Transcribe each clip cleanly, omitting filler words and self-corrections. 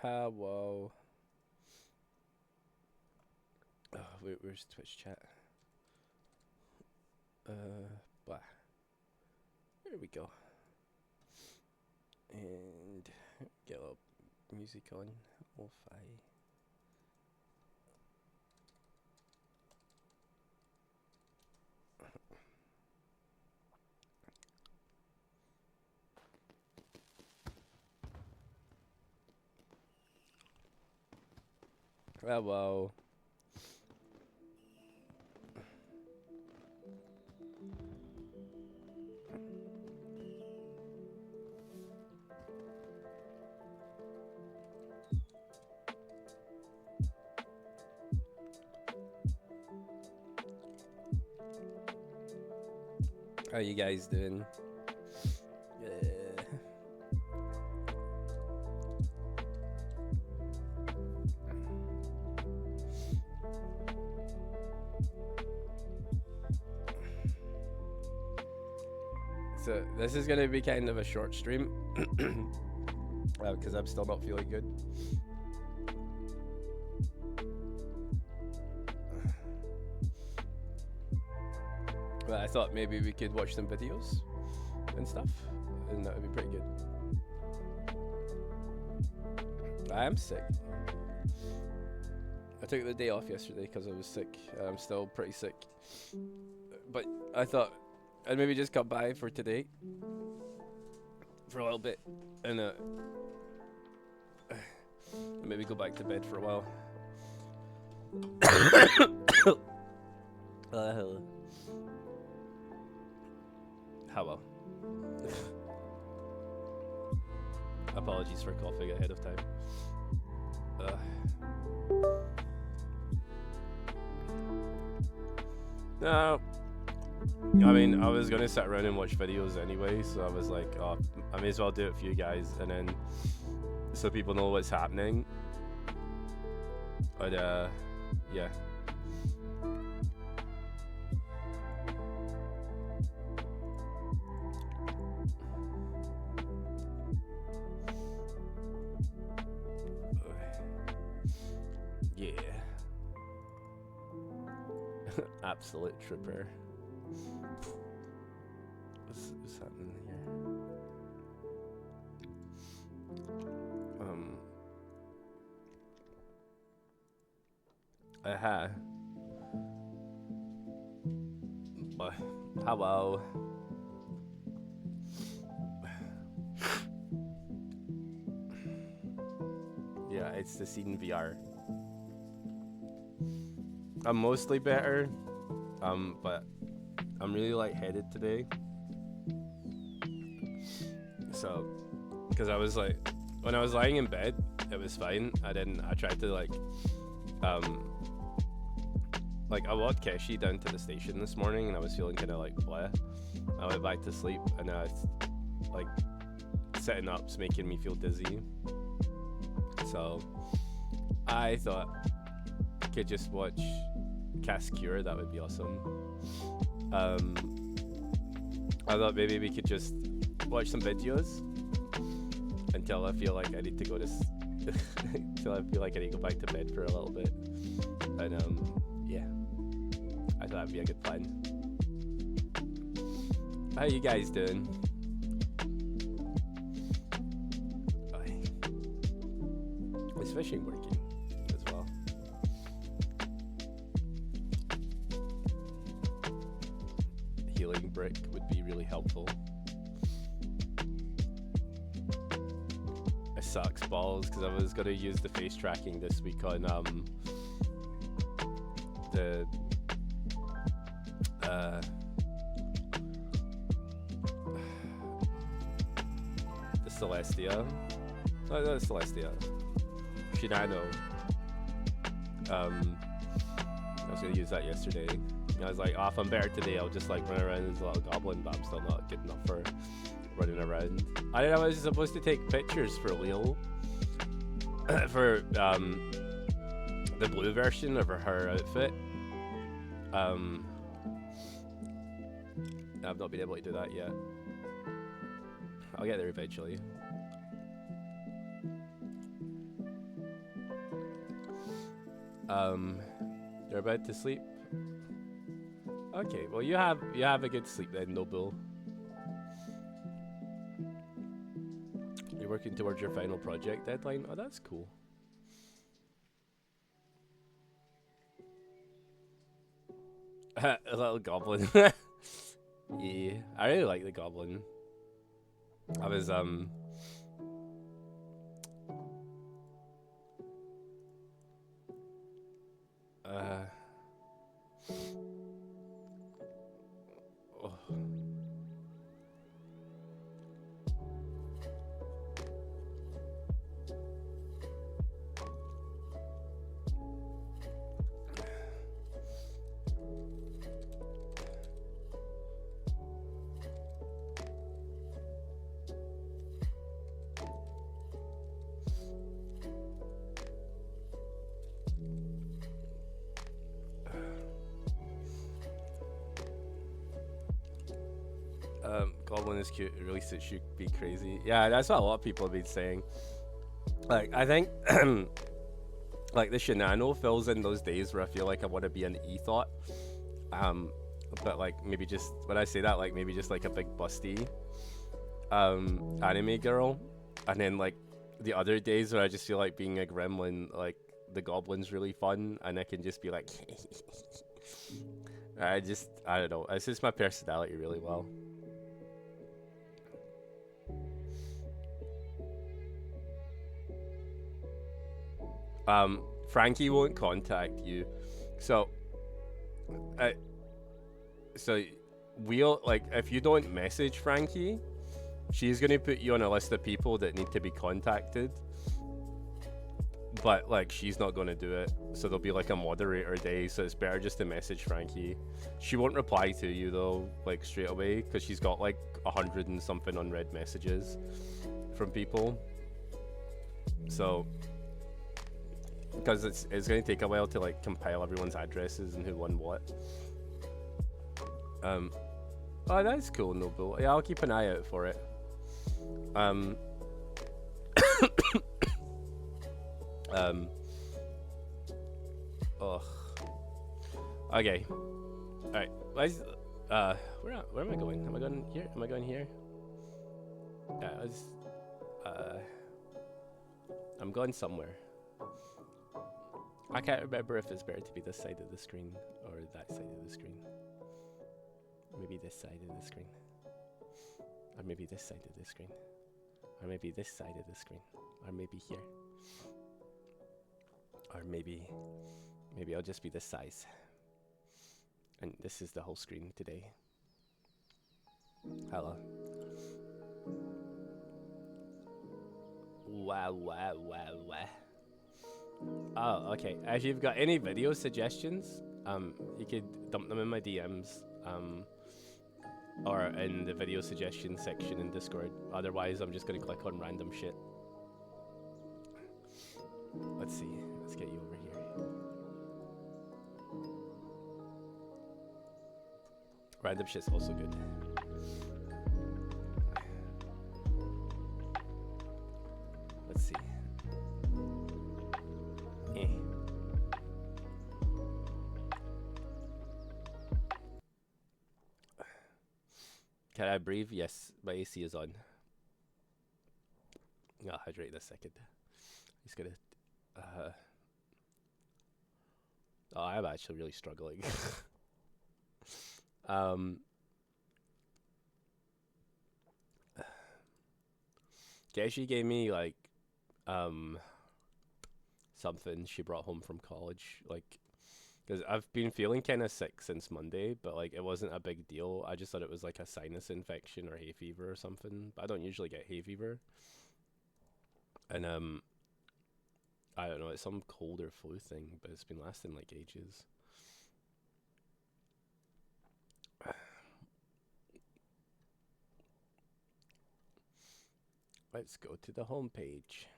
Hello. Oh, where's Twitch chat? Blah. There we go. And get a little music on. Lo-fi. Hello. How you guys doing? So this is gonna be kind of a short stream because I'm still not feeling good. But I thought maybe we could watch some videos and stuff, and that would be pretty good. I am sick. I took the day off yesterday because I was sick. I'm still pretty sick. But I thought I'd maybe just come by for today for a little bit and maybe go back to bed for a while. Hello. Apologies for coughing ahead of time. No. I mean, I was gonna sit around and watch videos anyway, so I was like, oh, I may as well do it for you guys, and then so people know what's happening. But yeah. Yeah. Absolute trooper. What's happening here? Hello. Yeah, it's the scene VR. I'm mostly better, but I'm really lightheaded today. So, because I was like, when I was lying in bed, it was fine. I tried to I walked Keshi down to the station this morning and I was feeling kind of like blah. I went back to sleep and now it's like setting up's making me feel dizzy. So I thought I could just watch Cascure, that would be awesome. I thought maybe we could just watch some videos until I feel like I need to go to until I feel like I need to go back to bed for a little bit. And yeah, I thought that'd be a good plan. How you guys doing? Is fishing working as well? Healing brick would be really helpful. It sucks balls because I was gonna use the face tracking this week on the Celestia. No, not Celestia. Shinano. I was gonna use that yesterday. And I was like, oh, if I'm better today, I'll just like run around as a little goblin, but I'm still not good enough for running around. I didn't know I was supposed to take pictures for Lil. For the blue version of her outfit. I've not been able to do that yet. I'll get there eventually. You're about to sleep. Okay, well you have a good sleep then, Noble. You're working towards your final project deadline. Oh, that's cool. A little goblin. Yeah, I really like the goblin. I was uh oh. Goblin is cute. At least it should be crazy. Yeah, that's what a lot of people have been saying. Like, I think, like the Shinano fills in those days where I feel like I want to be an e-thought. But like maybe just when I say that, like maybe just like a big busty, anime girl, and then like the other days where I just feel like being a gremlin, like the goblin's really fun, and I can just be like, I don't know. It's just my personality really well. Frankie won't contact you, so I so we'll like if you don't message Frankie, she's gonna put you on a list of people that need to be contacted. But like she's not gonna do it, so there'll be like a moderator day. So it's better just to message Frankie. She won't reply to you though, like straight away, because she's got like 100 and something unread messages from people. So because it's gonna take a while to like compile everyone's addresses and who won what. Oh, that's cool, Noble. Yeah, I'll keep an eye out for it. Ugh. Okay. All right. Let's. Where am I going? Am I going here? Am I going here? Yeah. I'm going somewhere. I can't remember if it's better to be this side of the screen or that side of the screen. Maybe this side of the screen. Or maybe this side of the screen. Or maybe this side of the screen. Or maybe here. Or maybe I'll just be this size. And this is the whole screen today. Hello. Wow. Oh, okay. If you've got any video suggestions, you could dump them in my DMs, or in the video suggestions section in Discord. Otherwise, I'm just gonna click on random shit. Let's see. Let's get you over here. Random shit's also good. Let's see. Can I breathe? Yes, my AC is on. I'll hydrate in a second. Just gonna. Oh, I'm actually really struggling. She gave me like something she brought home from college, like, because I've been feeling kind of sick since Monday, but like it wasn't a big deal. I just thought it was like a sinus infection or hay fever or something, but I don't usually get hay fever. And I don't know, it's some cold or flu thing, but it's been lasting like ages. Let's go to the home page.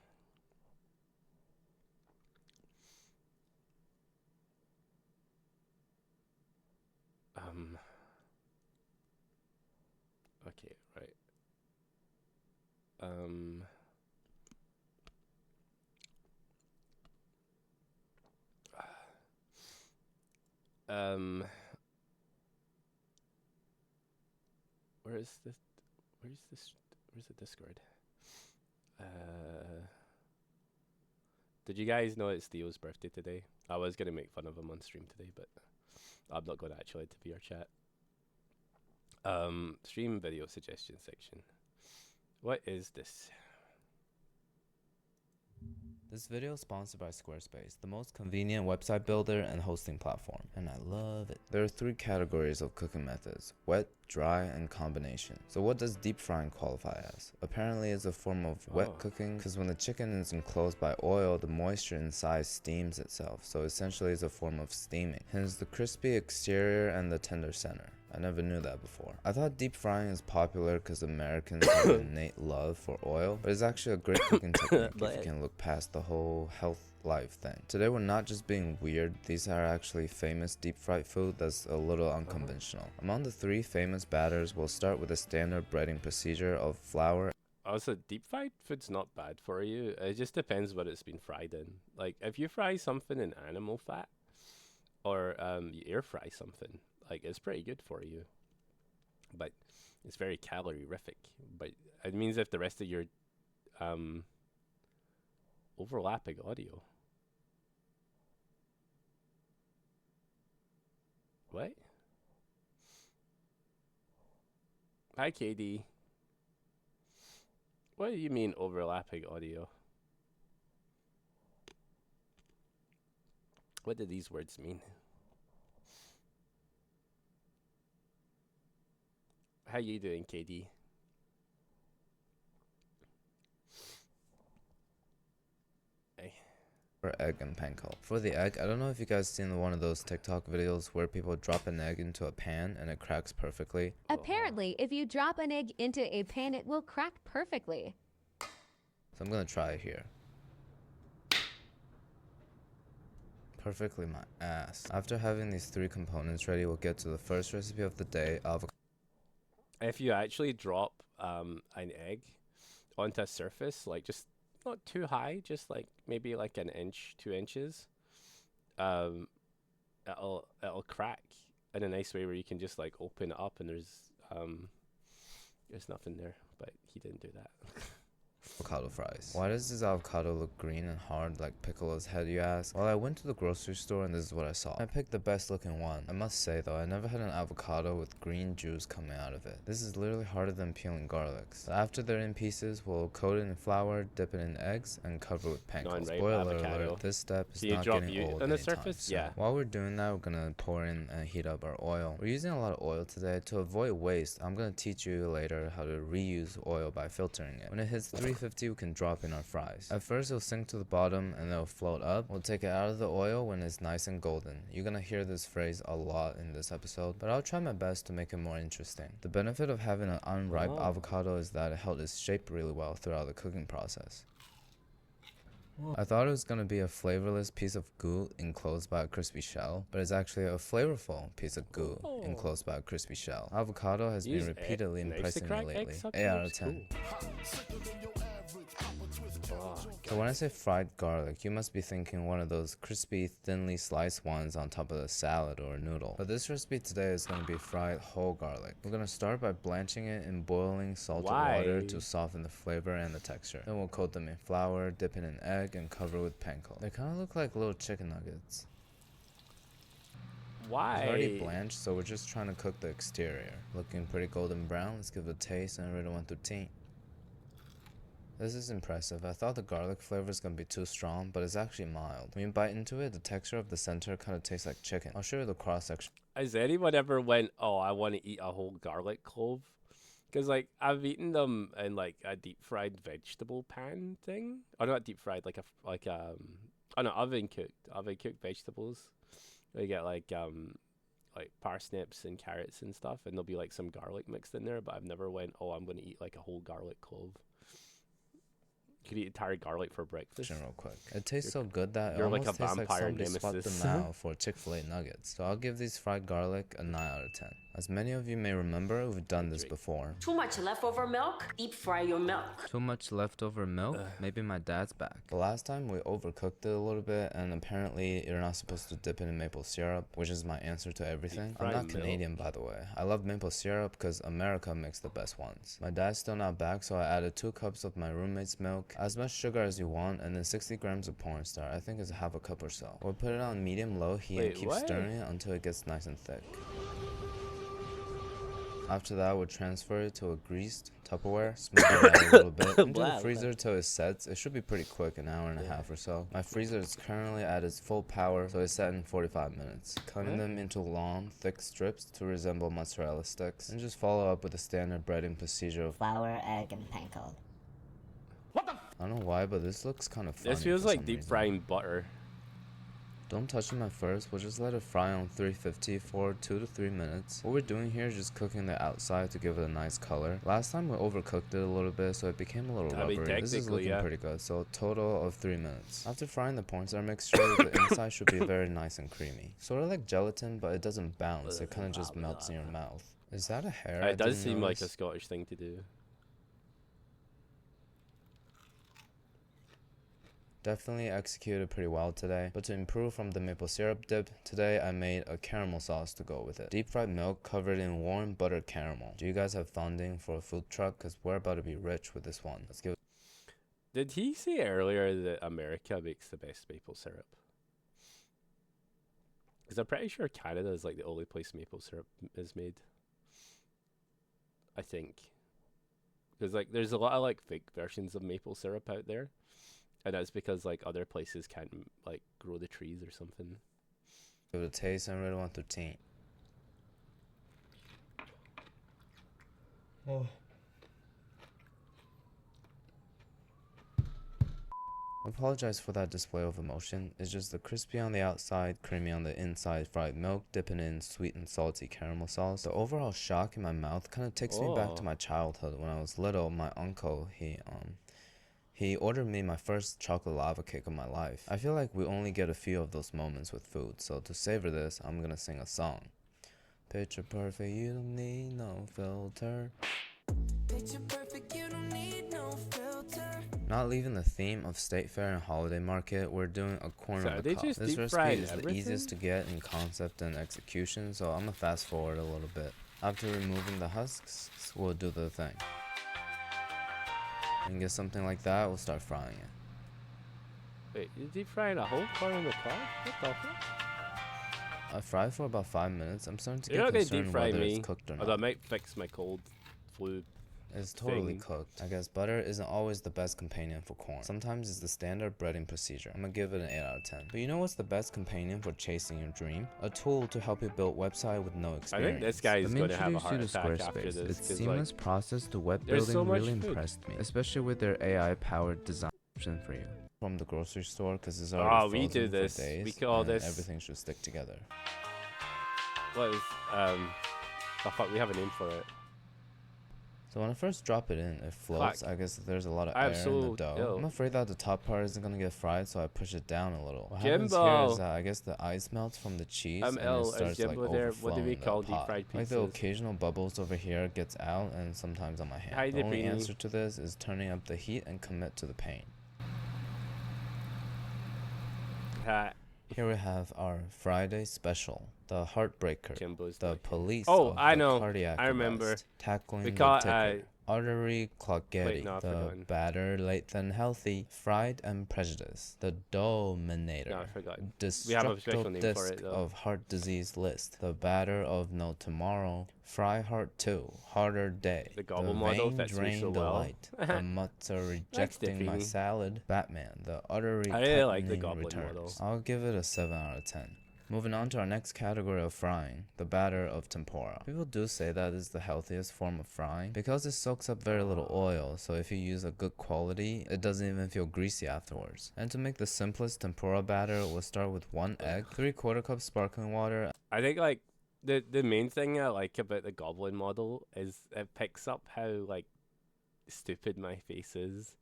Okay, right. Um, where is this? Where's this? Where's the Discord? Uh, did you guys know it's Theo's birthday today? I was gonna make fun of him on stream today, but I'm not gonna actually to VR chat. Stream video suggestion section. What is this? This video is sponsored by Squarespace, the most convenient website builder and hosting platform, and I love it. There are 3 categories of cooking methods: wet, dry, and combination. So what does deep frying qualify as? Apparently it's a form of wet cooking, because when the chicken is enclosed by oil, the moisture inside steams itself, so essentially it's a form of steaming, hence the crispy exterior and the tender center. I never knew that before. I thought deep frying is popular because Americans have an innate love for oil, but it's actually a great cooking technique if you can look past the whole health life thing. Today we're not just being weird, these are actually famous deep fried food that's a little unconventional. Among the 3 famous batters, we'll start with the standard breading procedure of flour. Also, deep fried food's not bad for you. It just depends what it's been fried in. Like, if you fry something in animal fat, or you air fry something, like, it's pretty good for you. But it's very calorific. But it means if the rest of your overlapping audio. What? Hi, KD. What do you mean overlapping audio? What do these words mean? How you doing, KD? Hey. For egg and panko. For the egg, I don't know if you guys seen one of those TikTok videos where people drop an egg into a pan and it cracks perfectly. Apparently, if you drop an egg into a pan, it will crack perfectly. So I'm gonna try it here. Perfectly my ass. After having these 3 components ready, we'll get to the first recipe of the day, avocado. If you actually drop an egg onto a surface, like just not too high, just like maybe like an inch, 2 inches, it'll crack in a nice way where you can just like open it up and there's nothing there. But he didn't do that. Avocado fries. Why does this avocado look green and hard like Piccolo's head, you ask? Well, I went to the grocery store and this is what I saw. I picked the best looking one. I must say though, I never had an avocado with green juice coming out of it. This is literally harder than peeling garlics. So after they're in pieces, we'll coat it in flour, dip it in eggs, and cover with panko. Spoiler alert, this step is not getting old on the anytime surface? soon. Yeah. While we're doing that, we're gonna pour in and heat up our oil. We're using a lot of oil today. To avoid waste, I'm gonna teach you later how to reuse oil by filtering it. When it hits 350, we can drop in our fries. At first it'll sink to the bottom and it'll float up. We'll take it out of the oil when it's nice and golden. You're gonna hear this phrase a lot in this episode, but I'll try my best to make it more interesting. The benefit of having an unripe avocado is that it held its shape really well throughout the cooking process. I thought it was going to be a flavorless piece of goo enclosed by a crispy shell, but it's actually a flavorful piece of goo enclosed by a crispy shell. Avocado has been repeatedly impressing me lately. 8 out of 10. So when I say fried garlic, you must be thinking one of those crispy, thinly sliced ones on top of a salad or a noodle. But this recipe today is going to be fried whole garlic. We're going to start by blanching it in boiling salted water to soften the flavor and the texture. Then we'll coat them in flour, dip it in egg, and cover with panko. They kind of look like little chicken nuggets. Why? It's already blanched, so we're just trying to cook the exterior. Looking pretty golden brown. Let's give it a taste and rate it 1 through 10. This is impressive. I thought the garlic flavor was going to be too strong, but it's actually mild. When you bite into it, the texture of the center kind of tastes like chicken. I'll show you the cross section. Has anyone ever went, oh, I want to eat a whole garlic clove? Because like I've eaten them in like a deep fried vegetable pan thing. Or not deep fried, oven cooked vegetables. They get like parsnips and carrots and stuff, and there'll be like some garlic mixed in there. But I've never went, oh, I'm going to eat like a whole garlic clove. Could eat entire garlic for breakfast. Real quick. It tastes so good that it you're like almost a tastes like vampire somebody swapped nemesis. them out for Chick-fil-A nuggets. So I'll give these fried garlic a 9 out of 10. As many of you may remember, we've done this before. Too much leftover milk? Deep fry your milk. Too much leftover milk? Maybe my dad's back. The last time we overcooked it a little bit, and apparently you're not supposed to dip it in maple syrup, which is my answer to everything. I'm not Canadian, by the way. I love maple syrup because America makes the best ones. My dad's still not back, so I added 2 cups of my roommate's milk, as much sugar as you want, and then 60 grams of cornstarch. I think it's half a cup or so. We'll put it on medium-low heat and keep stirring it until it gets nice and thick. After that, we'll transfer it to a greased Tupperware, smooth it out a little bit, into the freezer till it sets. It should be pretty quick, an hour and a half or so. My freezer is currently at its full power, so it's set in 45 minutes. Cutting them into long, thick strips to resemble mozzarella sticks, and just follow up with a standard breading procedure of flour, egg, and panko. I don't know why, but this looks kind of funny. This feels like deep reason. frying butter. Don't touch them at first, we'll just let it fry on 350 for 2 to 3 minutes. What we're doing here is just cooking the outside to give it a nice color. Last time we overcooked it a little bit, so it became a little rubbery. This is looking pretty good, so a total of 3 minutes. After frying the pornstar, make sure that the inside should be very nice and creamy. Sort of like gelatin, but it doesn't bounce, it kind of just melts in your mouth. Is that a hair? It does seem like a Scottish thing to do. Definitely executed pretty well today, but to improve from the maple syrup dip, today I made a caramel sauce to go with it. Deep fried milk covered in warm buttered caramel. Do you guys have funding for a food truck? Because we're about to be rich with this one. Let's give it. Did he say earlier that America makes the best maple syrup? Because I'm pretty sure Canada is like the only place maple syrup is made. I think. Because like there's a lot of like fake versions of maple syrup out there. And that's because like other places can't like grow the trees or something. Give it a taste. I really want to taint. Oh. I apologize for that display of emotion. It's just the crispy on the outside, creamy on the inside fried milk, dipping in sweet and salty caramel sauce. The overall shock in my mouth kind of takes me back to my childhood. When I was little, my uncle, he ordered me my first chocolate lava cake of my life. I feel like we only get a few of those moments with food, so to savor this, I'm gonna sing a song. Picture perfect, you don't need no filter. Picture perfect, you don't need no filter. Not leaving the theme of State Fair and Holiday Market, we're doing a corn of the cob. This recipe is the easiest to get in concept and execution, so I'm gonna fast forward a little bit. After removing the husks, we'll do the thing. And get something like that, we'll start frying it. Wait, you're deep frying a whole corn on the cob? What the fuck? I fried for about 5 minutes. I'm starting to get concerned whether it's cooked or not. That might fix my cold flu. It's totally cooked. I guess butter isn't always the best companion for corn. Sometimes it's the standard breading procedure. I'm gonna give it an 8 out of 10. But you know what's the best companion for chasing your dream? A tool to help you build website with no experience. I think this guy is going to have a heart attack after this. Its seamless process to web building really impressed me, especially with their AI-powered design option for you. From the grocery store, because it's already we do frozen this. for days, We call this. Everything should stick together. What is oh fuck? We have a name for it. So when I first drop it in, it floats. I guess there's a lot of I air have in the dough. I'm afraid that the top part isn't gonna get fried, so I push it down a little. What happens here is that I guess the ice melts from the cheese and it starts like overflowing what do we call the deep pot. fried pizzas? Like the occasional bubbles over here gets out, and sometimes on my hand. The only answer to this is turning up the heat and commit to the pain. Here we have our Friday special, the Heartbreaker, the police of the cardiac arrest, tackling the ticket, artery cloggety, the batter, late then healthy, fried and prejudice, the dominator, destructive disc of heart disease list, the batter of no tomorrow, fry heart 2, harder day, the vein drain delight, the mutts are rejecting my salad, Batman, the artery returns. I'll give it a 7 out of 10. Moving on to our next category of frying, the batter of tempura. People do say that is the healthiest form of frying because it soaks up very little oil, so if you use a good quality, it doesn't even feel greasy afterwards. And to make the simplest tempura batter, we'll start with 1 egg, 3/4 cup sparkling water. I think like the main thing I like about the Goblin model is it picks up how like stupid my face is.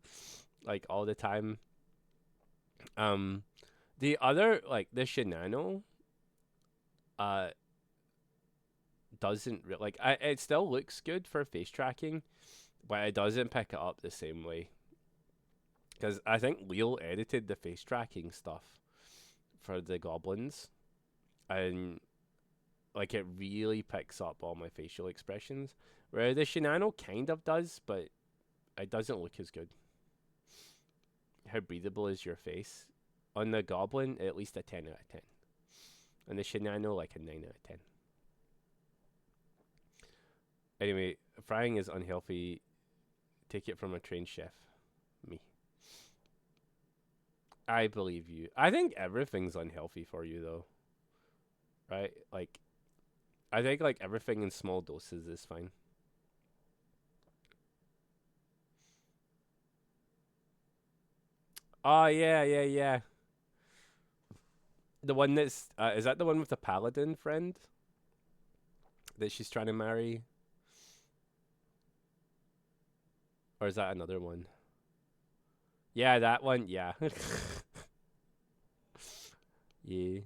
like all the time. The other like the Shinano doesn't like it still looks good for face tracking, but it doesn't pick it up the same way. Because I think Leo edited the face tracking stuff for the goblins, and like it really picks up all my facial expressions. Where the Shinano kind of does, but it doesn't look as good. How breathable is your face? On the goblin, at least a 10 out of 10. On the Shinano, like a 9 out of 10. Anyway, frying is unhealthy. Take it from a trained chef. Me. I believe you. I think everything's unhealthy for you, though. Right? Like, I think, like, everything in small doses is fine. Oh, yeah. The one that's... is that the one with the paladin friend? That she's trying to marry? Or is that another one? Yeah, that one. Yeah. Yeah.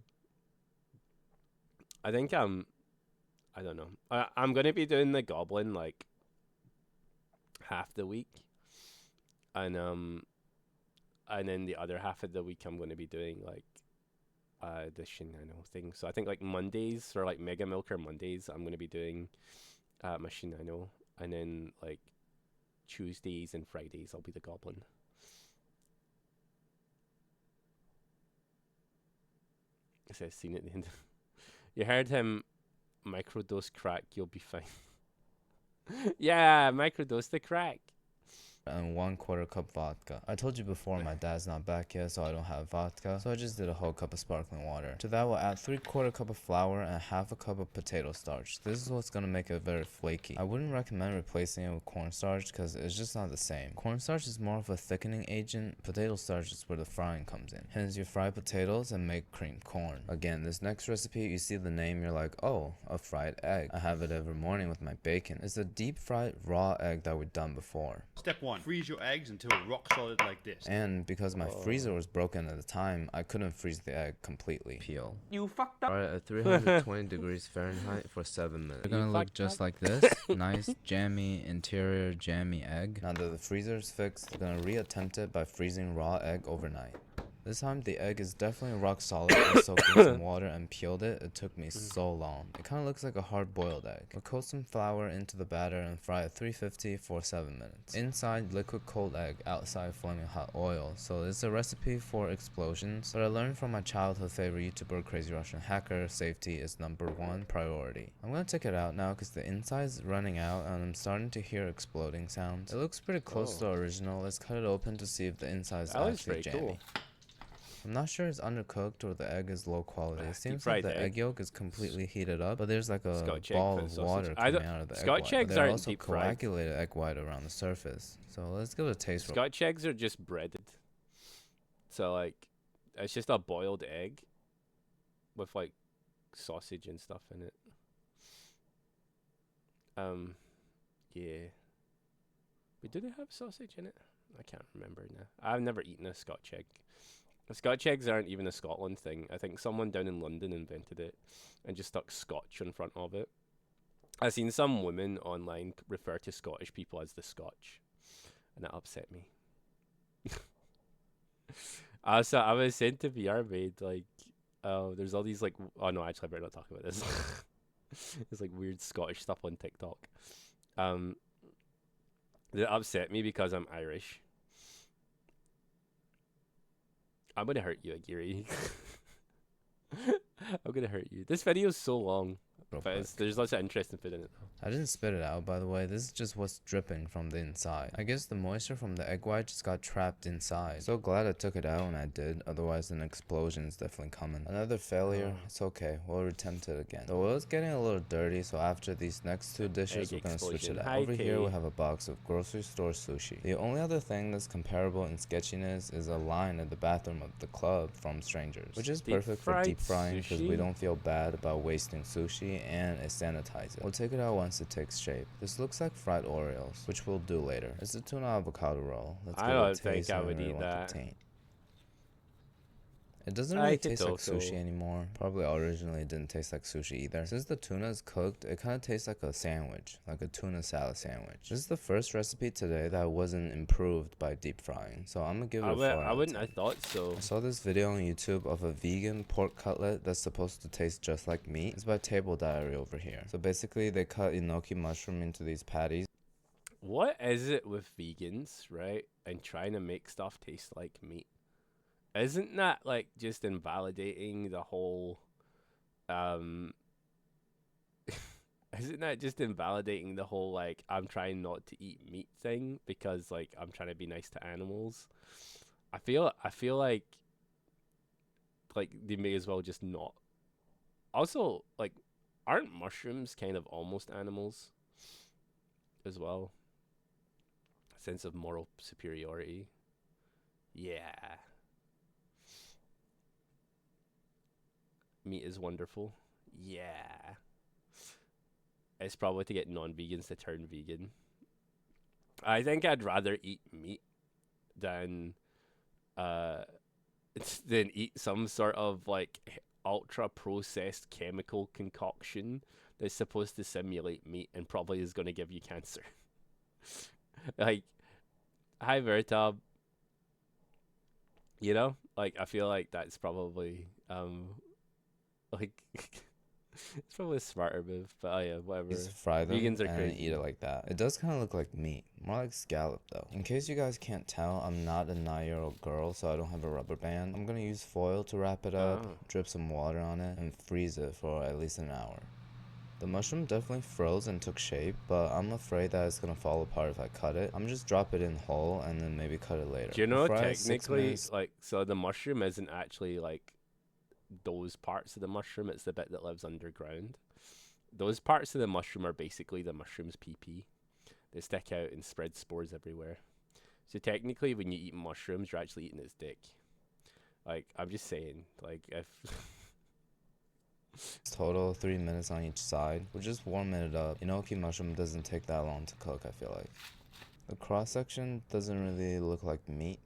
I think, I don't know. I'm going to be doing the goblin, like, half the week. And then the other half of the week I'm going to be doing, like, the Shinano thing. So I think, like, Mondays, or, like, Mega Milker Mondays, I'm going to be doing my Shinano. And then, like, Tuesdays and Fridays, I'll be the goblin. I said, seen it at the end. You heard him microdose crack, you'll be fine. Yeah, microdose the crack. And 1/4 cup vodka. I told you before my dad's not back yet, so I don't have vodka, so I just did a whole cup of sparkling water. To that we'll add 3/4 cup of flour and 1/2 cup of potato starch. This is what's gonna make it very flaky. I wouldn't recommend replacing it with cornstarch because it's just not the same. Cornstarch is more of a thickening agent, potato starch is where the frying comes in. Hence you fry potatoes and make creamed corn. Again, this next recipe, you see the name, you're like, oh, a fried egg. I have it every morning with my bacon. It's a deep fried raw egg that we've done before. Step 1. Freeze your eggs until rock solid like this. And because my freezer was broken at the time, I couldn't freeze the egg completely. Peel. You fucked up. Fry at 320 degrees Fahrenheit for 7 minutes. They're gonna look just like this. Nice, jammy, interior, jammy egg. Now that the freezer is fixed, we're gonna re-attempt it by freezing raw egg overnight. This time the egg is definitely rock solid. I soaked in some water and peeled it. It took me so long. It kind of looks like a hard-boiled egg. We'll coat some flour into the batter and fry at 350 for 7 minutes. Inside, liquid cold egg, outside flaming hot oil. So it's a recipe for explosions, but I learned from my childhood favorite YouTuber Crazy Russian Hacker, safety is #1 priority. I'm gonna take it out now because the inside's running out and I'm starting to hear exploding sounds. It looks pretty close to the original. Let's cut it open to see if the inside is actually jammy. Cool. I'm not sure it's undercooked or the egg is low quality. It seems like the egg yolk is completely heated up, but there's like a ball of water coming out of the egg white. But there's also coagulated egg white around the surface. So let's give it a taste. Scotch eggs are just breaded. So like, it's just a boiled egg with like sausage and stuff in it. Yeah. But do they have sausage in it? I can't remember now. I've never eaten a Scotch egg. Scotch eggs aren't even a Scotland thing. I think someone down in London invented it and just stuck Scotch in front of it. I've seen some women online refer to Scottish people as the Scotch, and that upset me. So I was saying to VR Maid, like, there's all these, like, oh no, actually I better not talk about this. There's like weird Scottish stuff on TikTok. That upset me because I'm Irish. I'm gonna hurt you, Agiri. I'm gonna hurt you. This video is so long, but there's lots of interesting food in it. I didn't spit it out, by the way. This is just what's dripping from the inside. I guess the moisture from the egg white just got trapped inside. So glad I took it out when I did. Otherwise, an explosion is definitely coming. Another failure. It's okay. We'll attempt it again. The oil's getting a little dirty, so after these next two dishes, we're gonna switch it out. Over here, we have a box of grocery store sushi. The only other thing that's comparable in sketchiness is a line in the bathroom of the club from strangers, which is perfect for deep frying because we don't feel bad about wasting sushi and it sanitizes it. We'll take it out once it takes shape. This looks like fried Oreos, which we'll do later. It's a tuna avocado roll. Let's I give it a don't think taste I and would really eat want the that. taint. It doesn't I really could taste like also- sushi anymore. Probably originally it didn't taste like sushi either. Since the tuna is cooked, it kind of tastes like a sandwich, like a tuna salad sandwich. This is the first recipe today that wasn't improved by deep frying, so I'm gonna give it a 4 I out of wouldn't 10. have thought so. I saw this video on YouTube of a vegan pork cutlet that's supposed to taste just like meat. It's by Table Diary over here. So basically they cut enoki mushroom into these patties. What is it with vegans, right? And trying to make stuff taste like meat? Isn't that like just invalidating the whole isn't that just invalidating the whole like I'm trying not to eat meat thing because like I'm trying to be nice to animals? I feel like they may as well just not. Also, like, aren't mushrooms kind of almost animals as well? A sense of moral superiority. Yeah. Meat is wonderful. Yeah. It's probably to get non-vegans to turn vegan. I think I'd rather eat meat than eat some sort of like ultra processed chemical concoction that's supposed to simulate meat and probably is going to give you cancer. Like, hi Veritab. You know, like I feel like that's probably like it's probably a smarter move, but oh yeah, whatever. Just fry them Vegans are and crazy. eat it like that. It does kind of look like meat, more like scallop though. In case you guys can't tell, I'm not a 9-year-old girl, so I don't have a rubber band. I'm gonna use foil to wrap it up, Oh. drip some water on it, and freeze it for at least an hour. The mushroom definitely froze and took shape, but I'm afraid that it's gonna fall apart if I cut it. I'm just drop it in whole and then maybe cut it later. Do you know Fry it 6 technically minutes. like so the mushroom isn't actually like those parts of the mushroom, it's the bit that lives underground. Those parts of the mushroom are basically the mushroom's pee. They stick out and spread spores everywhere. So technically when you eat mushrooms you're actually eating its dick. Like I'm just saying, like if Total 3 minutes on each side. We're just warming it up. Enoki mushroom doesn't take that long to cook, I feel like. The cross section doesn't really look like meat.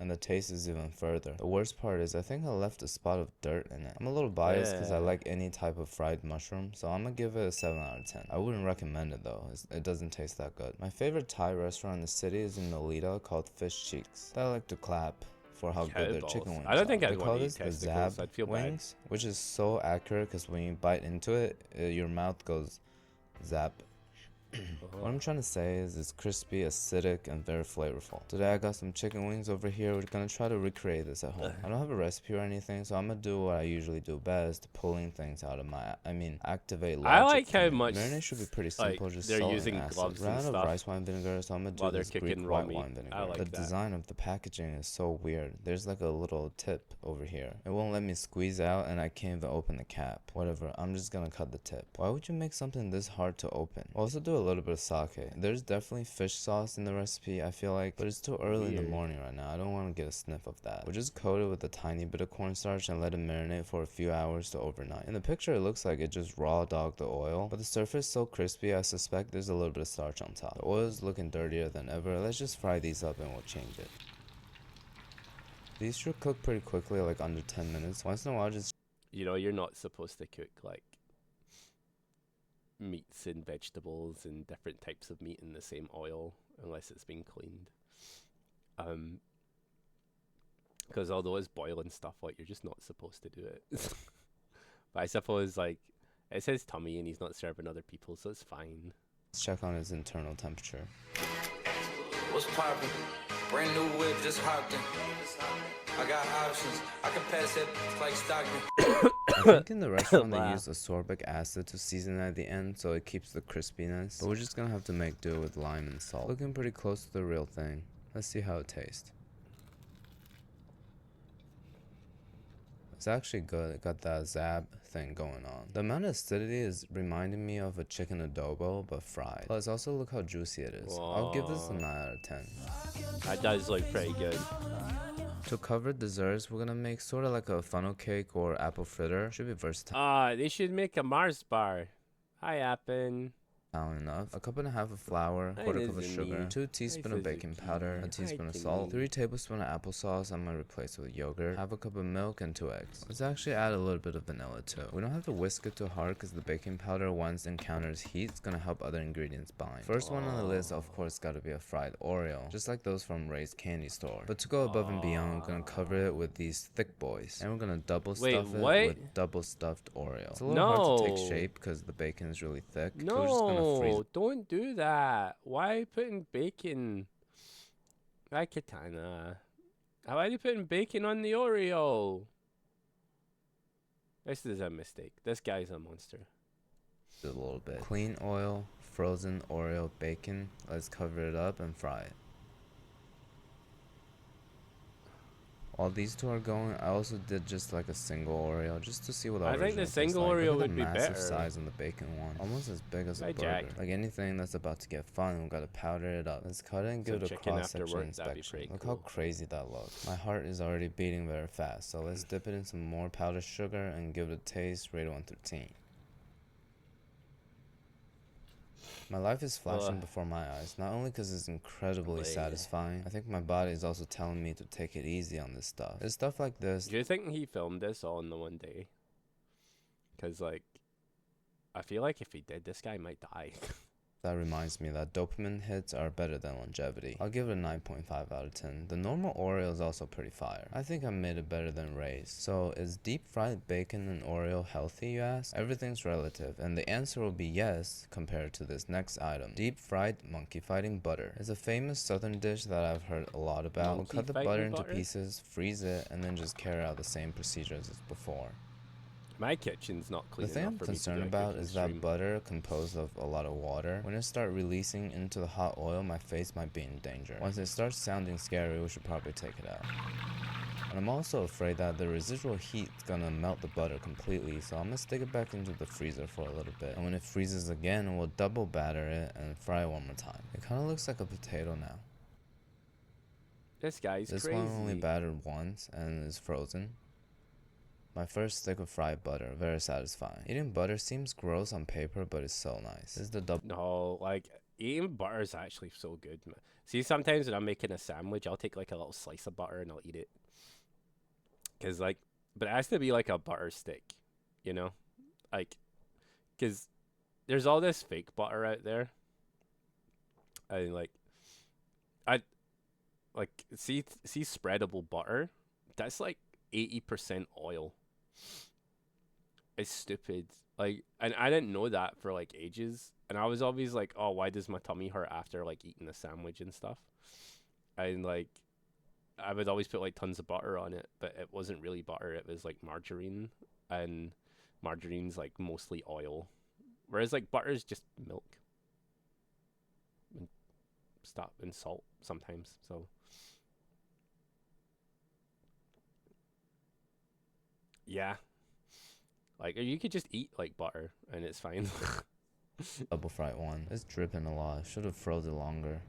And the taste is even further. The worst part is I think I left a spot of dirt in it. I'm a little biased because I Yeah. like any type of fried mushroom, so I'm gonna give it a 7 out of 10. I wouldn't recommend it though, it doesn't taste that good. My favorite Thai restaurant in the city is in Nolita called Fish Cheeks. I like to clap for how good their Balls. chicken wings I don't think are. I'd They want call to eat this the testicles. Zab I'd feel bad. wings, which is so accurate because when you bite into it, your mouth goes zap. What I'm trying to say is it's crispy, acidic, and very flavorful. Today I got some chicken wings over here. We're gonna try to recreate this at home. I don't have a recipe or anything, so I'm gonna do what I usually do best, pulling things out of my, activate logic. I like for how me. much, Marinade should be pretty like, simple, just they're salt using and acid. gloves and Ran out of stuff rice wine vinegar, so I'm gonna do while they're this Greek cooking raw white meat. wine vinegar. I like the that. design of the packaging is so weird. There's like a little tip over here. It won't let me squeeze out, and I can't even open the cap. Whatever, I'm just gonna cut the tip. Why would you make something this hard to open? We'll also do a little bit of sake. There's definitely fish sauce in the recipe, I feel like, but it's too early in the Weird. morning right now. I don't want to get a sniff of that. We'll just coat it with a tiny bit of cornstarch and let it marinate for a few hours to overnight. In the picture, it looks like it just raw dogged the oil, but the surface is so crispy, I suspect there's a little bit of starch on top. The oil is looking dirtier than ever. Let's just fry these up and we'll change it. These should cook pretty quickly, like under 10 minutes. Once in a while, just You know, you're not supposed to cook like meats and vegetables and different types of meat in the same oil unless it's been cleaned. Because although it's boiling stuff, like you're just not supposed to do it. But I suppose like it's his tummy and he's not serving other people, so it's fine. check on its internal temperature. What's poppin'? Brand new whip, just hopped in. I got options. I can pass it like Stockton. I think in the restaurant they Wow. use ascorbic acid to season at the end, so it keeps the crispiness. But we're just gonna have to make do with lime and salt. Looking pretty close to the real thing. Let's see how it tastes. It's actually good. It got that zab thing going on. The amount of acidity is reminding me of a chicken adobo, but fried. Plus, also look how juicy it is. I'll give this a 9 out of 10. That does look pretty good. To cover desserts, we're gonna make sort of like a funnel cake or apple fritter. Should be versatile They should make a Mars bar. Hi, Appen. enough. A cup and a half of flour, Hi, quarter cup of Nizumi. sugar, 2 Hi, teaspoons of baking Suzuki. powder, a Hi, teaspoon of Timmy. salt, 3 tablespoons of applesauce. I'm gonna replace with yogurt, half a cup of milk, and 2 eggs. Let's actually add a little bit of vanilla too. We don't have to whisk it too hard because the baking powder, once it encounters heat, is gonna help other ingredients bind. First one on the list, of course, gotta be a fried Oreo, just like those from Ray's candy store. But to go above and beyond, we're gonna cover it with these thick boys, and we're gonna double stuff it with double stuffed Oreo. It's a little hard to take shape because the bacon is really thick. So we're just gonna freeze it. Don't do that. Why putting bacon? Hi, Katana. Why are you putting bacon on the Oreo? This is a mistake. This guy's a monster. A little bit. Clean oil, frozen Oreo bacon. Let's cover it up and fry it. While these two are going, I also did just like a single Oreo just to see what the I think the original tastes single like. Oreo Look at would the be massive better. size on the bacon one, almost as big as a Hi, burger. Jack. Like anything that's about to get fun, we gotta powder it up. Let's cut it and So give it a chicken cross after section work, that'd be inspection. pretty Look cool. how crazy that looks. My heart is already beating very fast, so let's dip it in some more powdered sugar and give it a taste, rated 1 through 10. My life is flashing before my eyes, not only because it's incredibly satisfying, I think my body is also telling me to take it easy on this stuff. It's stuff like this. Do you think he filmed this all in the one day? Because, like, I feel like if he did, this guy might die. That reminds me that dopamine hits are better than longevity. I'll give it a 9.5 out of 10. The normal Oreo is also pretty fire. I think I made it better than Ray's. So is deep fried bacon and Oreo healthy, you ask? Everything's relative, and the answer will be yes compared to this next item. Deep fried monkey fighting butter. It's a famous southern dish that I've heard a lot about. We'll cut the butter into pieces, freeze it, and then just carry out the same procedure as before. My kitchen's not clean The thing enough I'm for me to concerned do a about cooking is that stream. butter composed of a lot of water. When it starts releasing into the hot oil, my face might be in danger. Once it starts sounding scary, we should probably take it out. And I'm also afraid that the residual heat is gonna melt the butter completely, so I'm gonna stick it back into the freezer for a little bit. And when it freezes again, we'll double batter it and fry it one more time. It kinda looks like a potato now. This guy's This crazy. one only battered once and is frozen. My first stick of fried butter, very satisfying. Eating butter seems gross on paper, but it's so nice. This is the double. No, like, eating butter is actually so good, man. See, sometimes when I'm making a sandwich, I'll take, like, a little slice of butter and I'll eat it. Because, like, but it has to be, like, a butter stick, you know? Like, because there's all this fake butter out there. And, like, see spreadable butter? That's, like, 80% oil. It's stupid. Like, and I didn't know that for like ages, and I was always like, oh, why does my tummy hurt after like eating a sandwich and stuff? And like, I would always put like tons of butter on it, but it wasn't really butter, it was like margarine, and margarine's like mostly oil, whereas like butter is just milk and stuff and salt sometimes. So yeah, like, or you could just eat like butter and it's fine. Double fried one. It's dripping a lot. Should have frozen longer.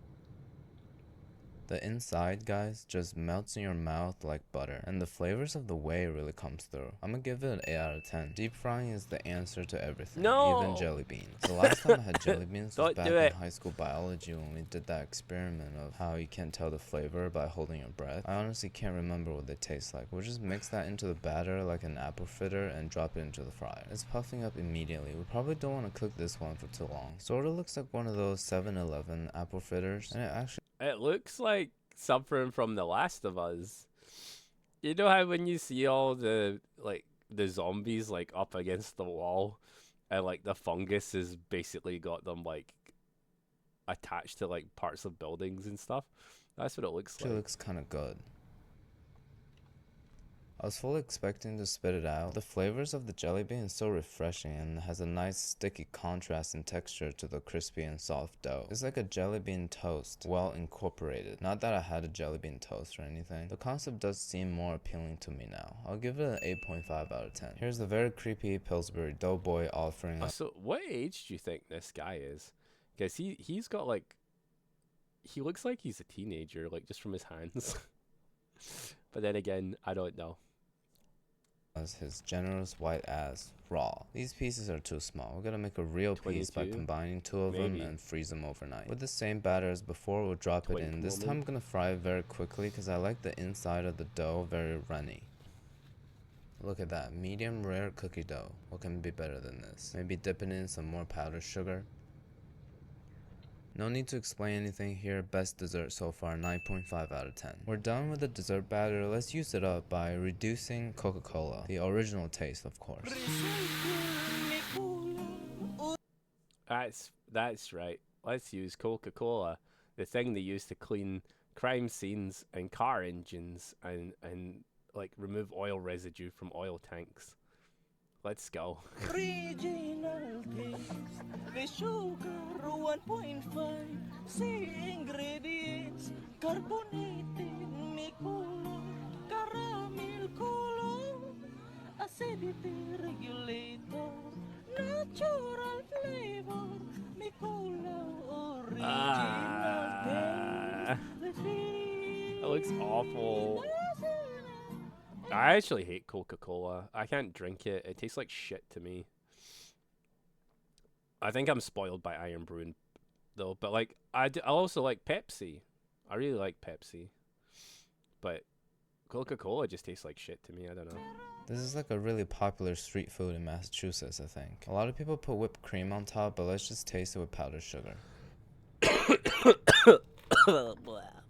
The inside, guys, just melts in your mouth like butter, and the flavors of the whey really comes through. I'm gonna give it an 8 out of 10. Deep frying is the answer to everything, No! even jelly beans. The last time I had jelly beans was Don't back do in it. high school biology when we did that experiment of how you can't tell the flavor by holding your breath. I honestly can't remember what they taste like. We'll just mix that into the batter like an apple fritter and drop it into the fryer. It's puffing up immediately. We probably don't want to cook this one for too long. Sorta looks like one of those 7-Eleven apple fritters, and it actually It looks like something from The Last of Us. You know how when you see all the zombies like up against the wall, and like the fungus has basically got them like attached to like parts of buildings and stuff? That's what it looks like. looks kind of good. I was fully expecting to spit it out. The flavors of the jelly bean is so refreshing and has a nice sticky contrast in texture to the crispy and soft dough. It's like a jelly bean toast, well incorporated. Not that I had a jelly bean toast or anything. The concept does seem more appealing to me now. I'll give it an 8.5 out of 10. Here's the very creepy Pillsbury Doughboy offering up. So what age do you think this guy is? Because he's got like, he looks like he's a teenager, like just from his hands. But then again, I don't know. As his generous white ass raw. These pieces are too small. We're gonna make a real piece by 22? combining two of them Maybe. and freeze them overnight. With the same batter as before, we'll drop it Twink in. This time I'm moment. gonna fry it very quickly because I like the inside of the dough very runny. Look at that, medium rare cookie dough. What can be better than this? Maybe dipping in some more powdered sugar. No need to explain anything here, best dessert so far, 9.5 out of 10. We're done with the dessert batter, let's use it up by reducing Coca-Cola. The original taste, of course. That's right. Let's use Coca-Cola, the thing they use to clean crime scenes and car engines and like remove oil residue from oil tanks. Let's go. Original taste, the sugar 1.5, say ingredients, carbonated, may color, caramel color, acidity regulator, natural flavor, may color, original taste, the feel. That looks awful. I actually hate Coca-Cola. I can't drink it. It tastes like shit to me. I think I'm spoiled by Iron Brew though. But like, I also like Pepsi. I really like Pepsi. But Coca-Cola just tastes like shit to me. I don't know. This is like a really popular street food in Massachusetts, I think. A lot of people put whipped cream on top, but let's just taste it with powdered sugar.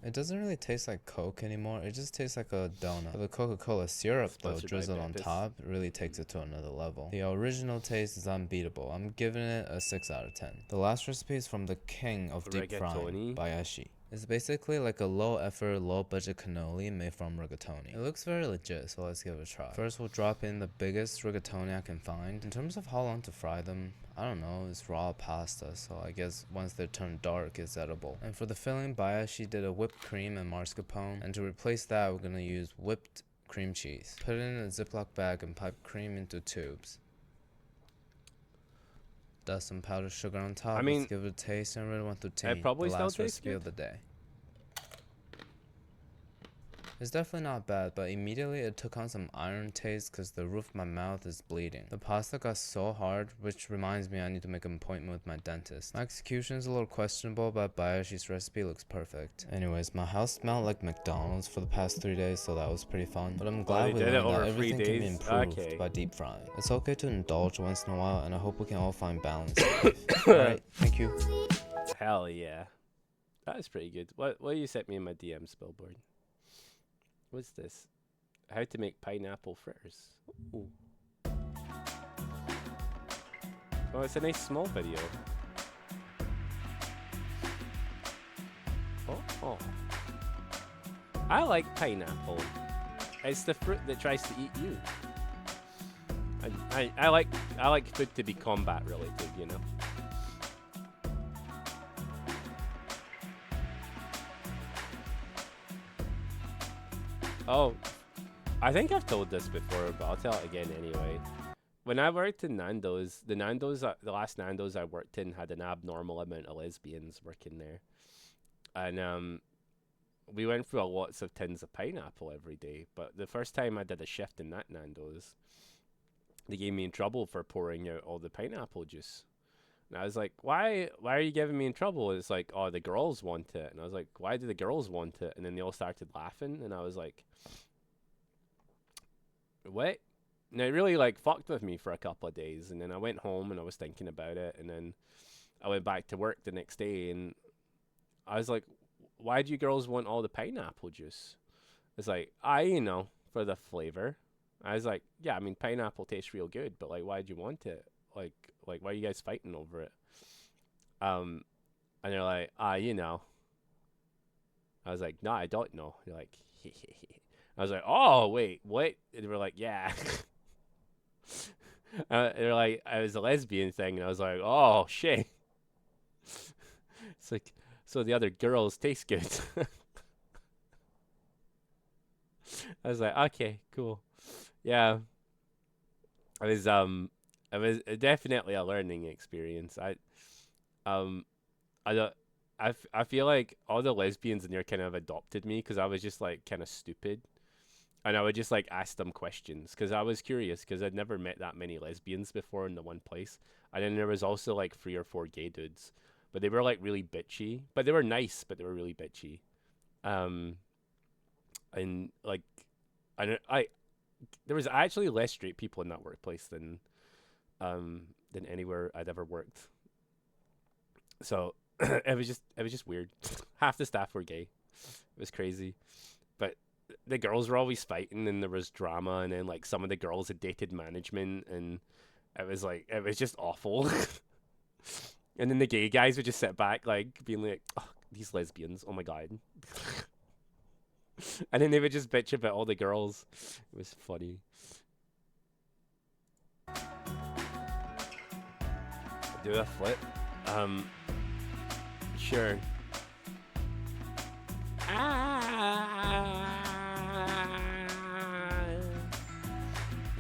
It doesn't really taste like Coke anymore, it just tastes like a donut. The Coca-Cola syrup though, Sponsored by drizzled on Pepsi. top, really takes it to another level. The original taste is unbeatable. I'm giving it a 6 out of 10. The last recipe is from the king of deep frying, Rigatoni. Bayashi. It's basically like a low effort, low budget cannoli made from rigatoni. It looks very legit, so let's give it a try. First we'll drop in the biggest rigatoni I can find. In terms of how long to fry them, I don't know, it's raw pasta, so I guess once they turn dark, it's edible. And for the filling, Bayashi did a whipped cream and mascarpone, and to replace that, we're gonna use whipped cream cheese. Put it in a Ziploc bag and pipe cream into tubes. Dust some powdered sugar on top. I mean, let's give it a taste and really want to taste probably the still last tastes recipe good. of the day. It's definitely not bad, but immediately it took on some iron taste because the roof of my mouth is bleeding. The pasta got so hard, which reminds me I need to make an appointment with my dentist. My execution is a little questionable, but Bayashi's recipe looks perfect. Anyways, my house smelled like McDonald's for the past 3 days, so that was pretty fun. But I'm glad we they did it learned that over 3 everything can be days? improved Okay. by deep frying. It's okay to indulge once in a while, and I hope we can all find balance in life. Alright, thank you. Hell yeah. That was pretty good. What you sent me in my DMs, Billboard? What's this? How to make pineapple fritters. Ooh. Oh, it's a nice small video. Oh. I like pineapple. It's the fruit that tries to eat you. I like food to be combat related, you know. Oh, I think I've told this before, but I'll tell it again anyway. When I worked in Nando's, the last Nando's I worked in had an abnormal amount of lesbians working there, and we went through lots of tins of pineapple every day. But the first time I did a shift in that Nando's, they gave me in trouble for pouring out all the pineapple juice. And I was like, why are you giving me in trouble? It's like, oh, the girls want it. And I was like, why do the girls want it? And then they all started laughing. And I was like, what? And it really like fucked with me for a couple of days. And then I went home and I was thinking about it. And then I went back to work the next day and I was like, why do you girls want all the pineapple juice? It's like, for the flavor. I was like, yeah, I mean, pineapple tastes real good, but like, why do you want it? Like, why are you guys fighting over it? And they're like, I was like, no, I don't know. You're like, I was like, oh, wait, what? And they were like, yeah. They're like, it was a lesbian thing. And I was like, oh, shit. It's like, so the other girls taste good. I was like, okay, cool. Yeah. It was definitely a learning experience. I feel like all the lesbians in there kind of adopted me because I was just like kind of stupid. and I would just like ask them questions because I was curious because I'd never met that many lesbians before in the one place. And then there was also like 3 or 4 gay dudes, but they were like really bitchy. But they were nice, but they were really bitchy. And like, I there was actually less straight people in that workplace than anywhere I'd ever worked. So it was just weird. Half the staff were gay. It was crazy. But the girls were always fighting and there was drama, and then like some of the girls had dated management, and it was just awful. And then the gay guys would just sit back like being like, oh, these lesbians, oh my god. And then they would just bitch about all the girls. It was funny. Do a flip? Sure.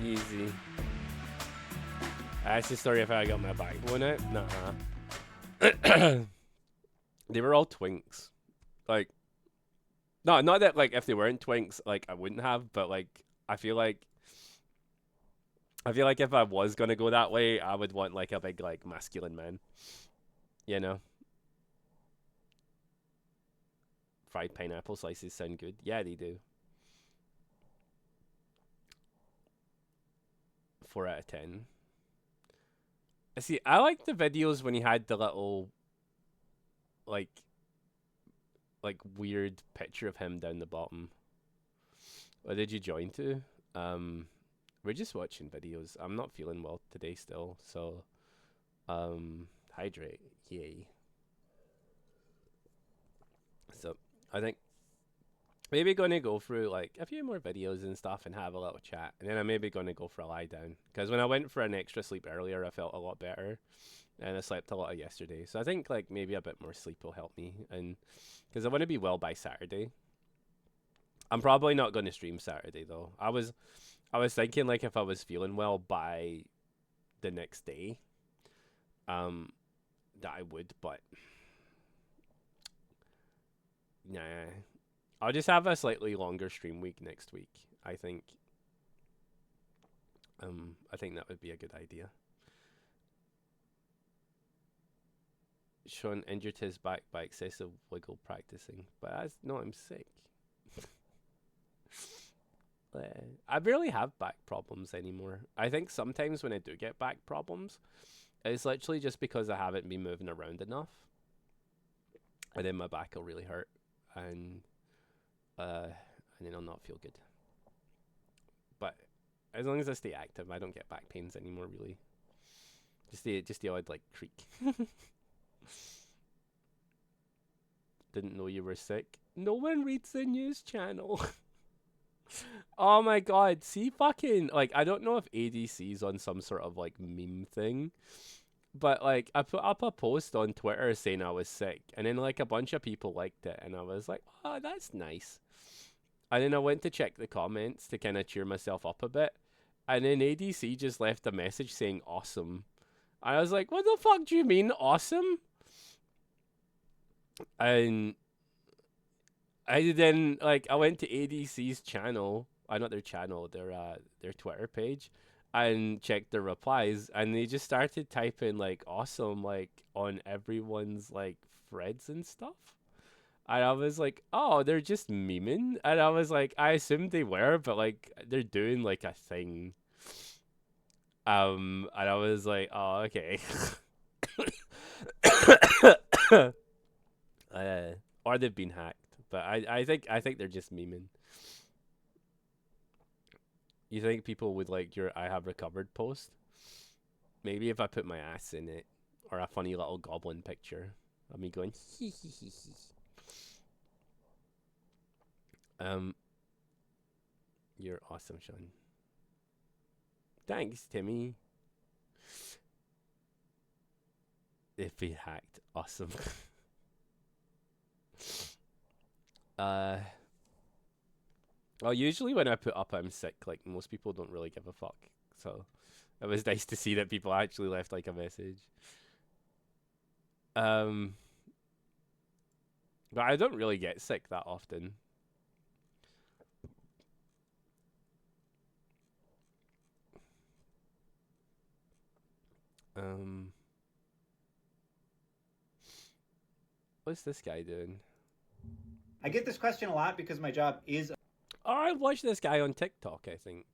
Easy. That's the story of how I got my back blown out. Nuh-uh. They were all twinks. Like, no, not that like if they weren't twinks, like I wouldn't have, but like I feel like if I was gonna go that way, I would want like a big like masculine man. You know? Fried pineapple slices sound good. Yeah, they do. 4 out of 10. See, I like the videos when he had the little like weird picture of him down the bottom. What did you join to? We're just watching videos. I'm not feeling well today still, so hydrate. Yay. So I think maybe gonna go through like a few more videos and stuff and have a little chat, and then I'm maybe gonna go for a lie down because when I went for an extra sleep earlier, I felt a lot better, and I slept a lot yesterday. So I think like maybe a bit more sleep will help me, and because I want to be well by Saturday. I'm probably not going to stream Saturday though. I was thinking like if I was feeling well by the next day, that I would, but nah. I'll just have a slightly longer stream week next week. I think that would be a good idea. Sean injured his back by excessive wiggle practicing, but I'm sick. I barely have back problems anymore. I think sometimes when I do get back problems, it's literally just because I haven't been moving around enough, and then my back will really hurt, and then I'll not feel good. But as long as I stay active, I don't get back pains anymore. Really, just the odd like creak. Didn't know you were sick. No one reads the news channel. Oh my god, see fucking, like, I don't know if ADC's on some sort of, like, meme thing, but, like, I put up a post on Twitter saying I was sick, and then, like, a bunch of people liked it, and I was like, oh, that's nice. And then I went to check the comments to kind of cheer myself up a bit, and then ADC just left a message saying awesome. And I was like, what the fuck do you mean, awesome? And I then I went to ADC's channel, not their channel, their Twitter page, and checked their replies, and they just started typing like awesome like on everyone's like threads and stuff. And I was like, oh, they're just memeing, and I was like, I assumed they were, but like they're doing like a thing. And I was like, oh, okay. Or they've been hacked. But I think they're just memeing. You think people would like your I have recovered post? Maybe if I put my ass in it, or a funny little goblin picture of me going hee hee hee hee. You're awesome, Sean. Thanks, Timmy. If he hacked, awesome. Well, usually when I put up I'm sick, like, most people don't really give a fuck. So, it was nice to see that people actually left, like, a message. But I don't really get sick that often. What's this guy doing? I get this question a lot because my job is Oh, I watched this guy on TikTok, I think.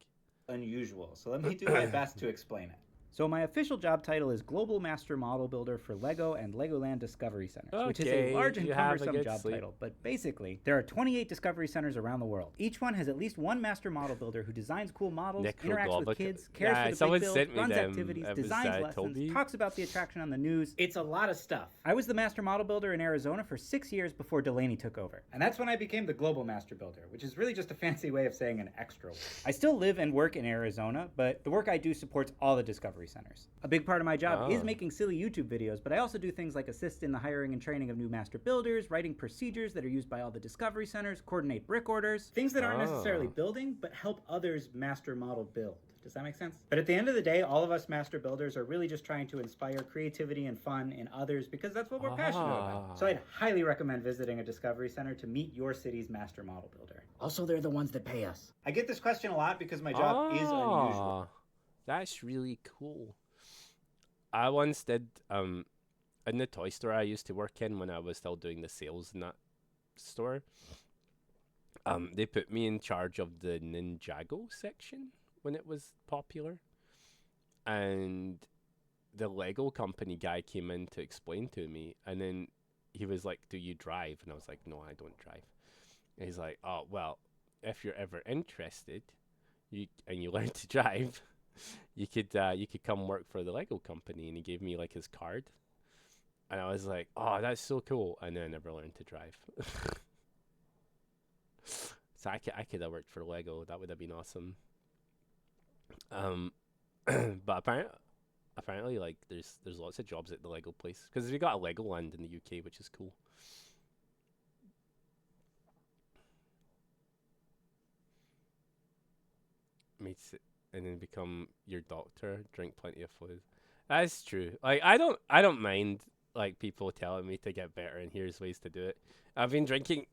unusual, so let me do my best to explain it. So my official job title is Global Master Model Builder for LEGO and Legoland Discovery Centers, which is Okay, a large and you have a cumbersome good job sleep. title. But basically, there are 28 Discovery Centers around the world. Each one has at least one master model builder who designs cool models, interacts with kids, cares for the someone big build, sent me runs them. activities, It was, designs lessons, Toby. talks about the attraction on the news. It's a lot of stuff. I was the master model builder in Arizona for 6 years before Delaney took over. And that's when I became the global master builder, which is really just a fancy way of saying an extra one. I still live and work in Arizona, but the work I do supports all the Discovery Centers. A big part of my job is making silly YouTube videos, but I also do things like assist in the hiring and training of new master builders, writing procedures that are used by all the Discovery Centers, coordinate brick orders, things that aren't necessarily building, but help others master model build. Does that make sense? But at the end of the day, all of us master builders are really just trying to inspire creativity and fun in others because that's what we're passionate about. So I'd highly recommend visiting a Discovery Center to meet your city's master model builder. Also, they're the ones that pay us. I get this question a lot because my job is unusual. That's really cool. I once did in the toy store I used to work in when I was still doing the sales in that store. They put me in charge of the Ninjago section when it was popular, and the Lego company guy came in to explain to me, and then he was like, "Do you drive?" And I was like, "No, I don't drive." And he's like, "Oh well, if you're ever interested, you learn to drive." You could come work for the Lego company, and he gave me like his card, and I was like, oh, that's so cool. And then I never learned to drive. So I could have worked for Lego. That would have been awesome. But apparently like there's lots of jobs at the Lego place because we got a Legoland in the UK, which is cool. Makes it. And then become your doctor, drink plenty of fluid. That's true. Like I don't mind like people telling me to get better and here's ways to do it. I've been drinking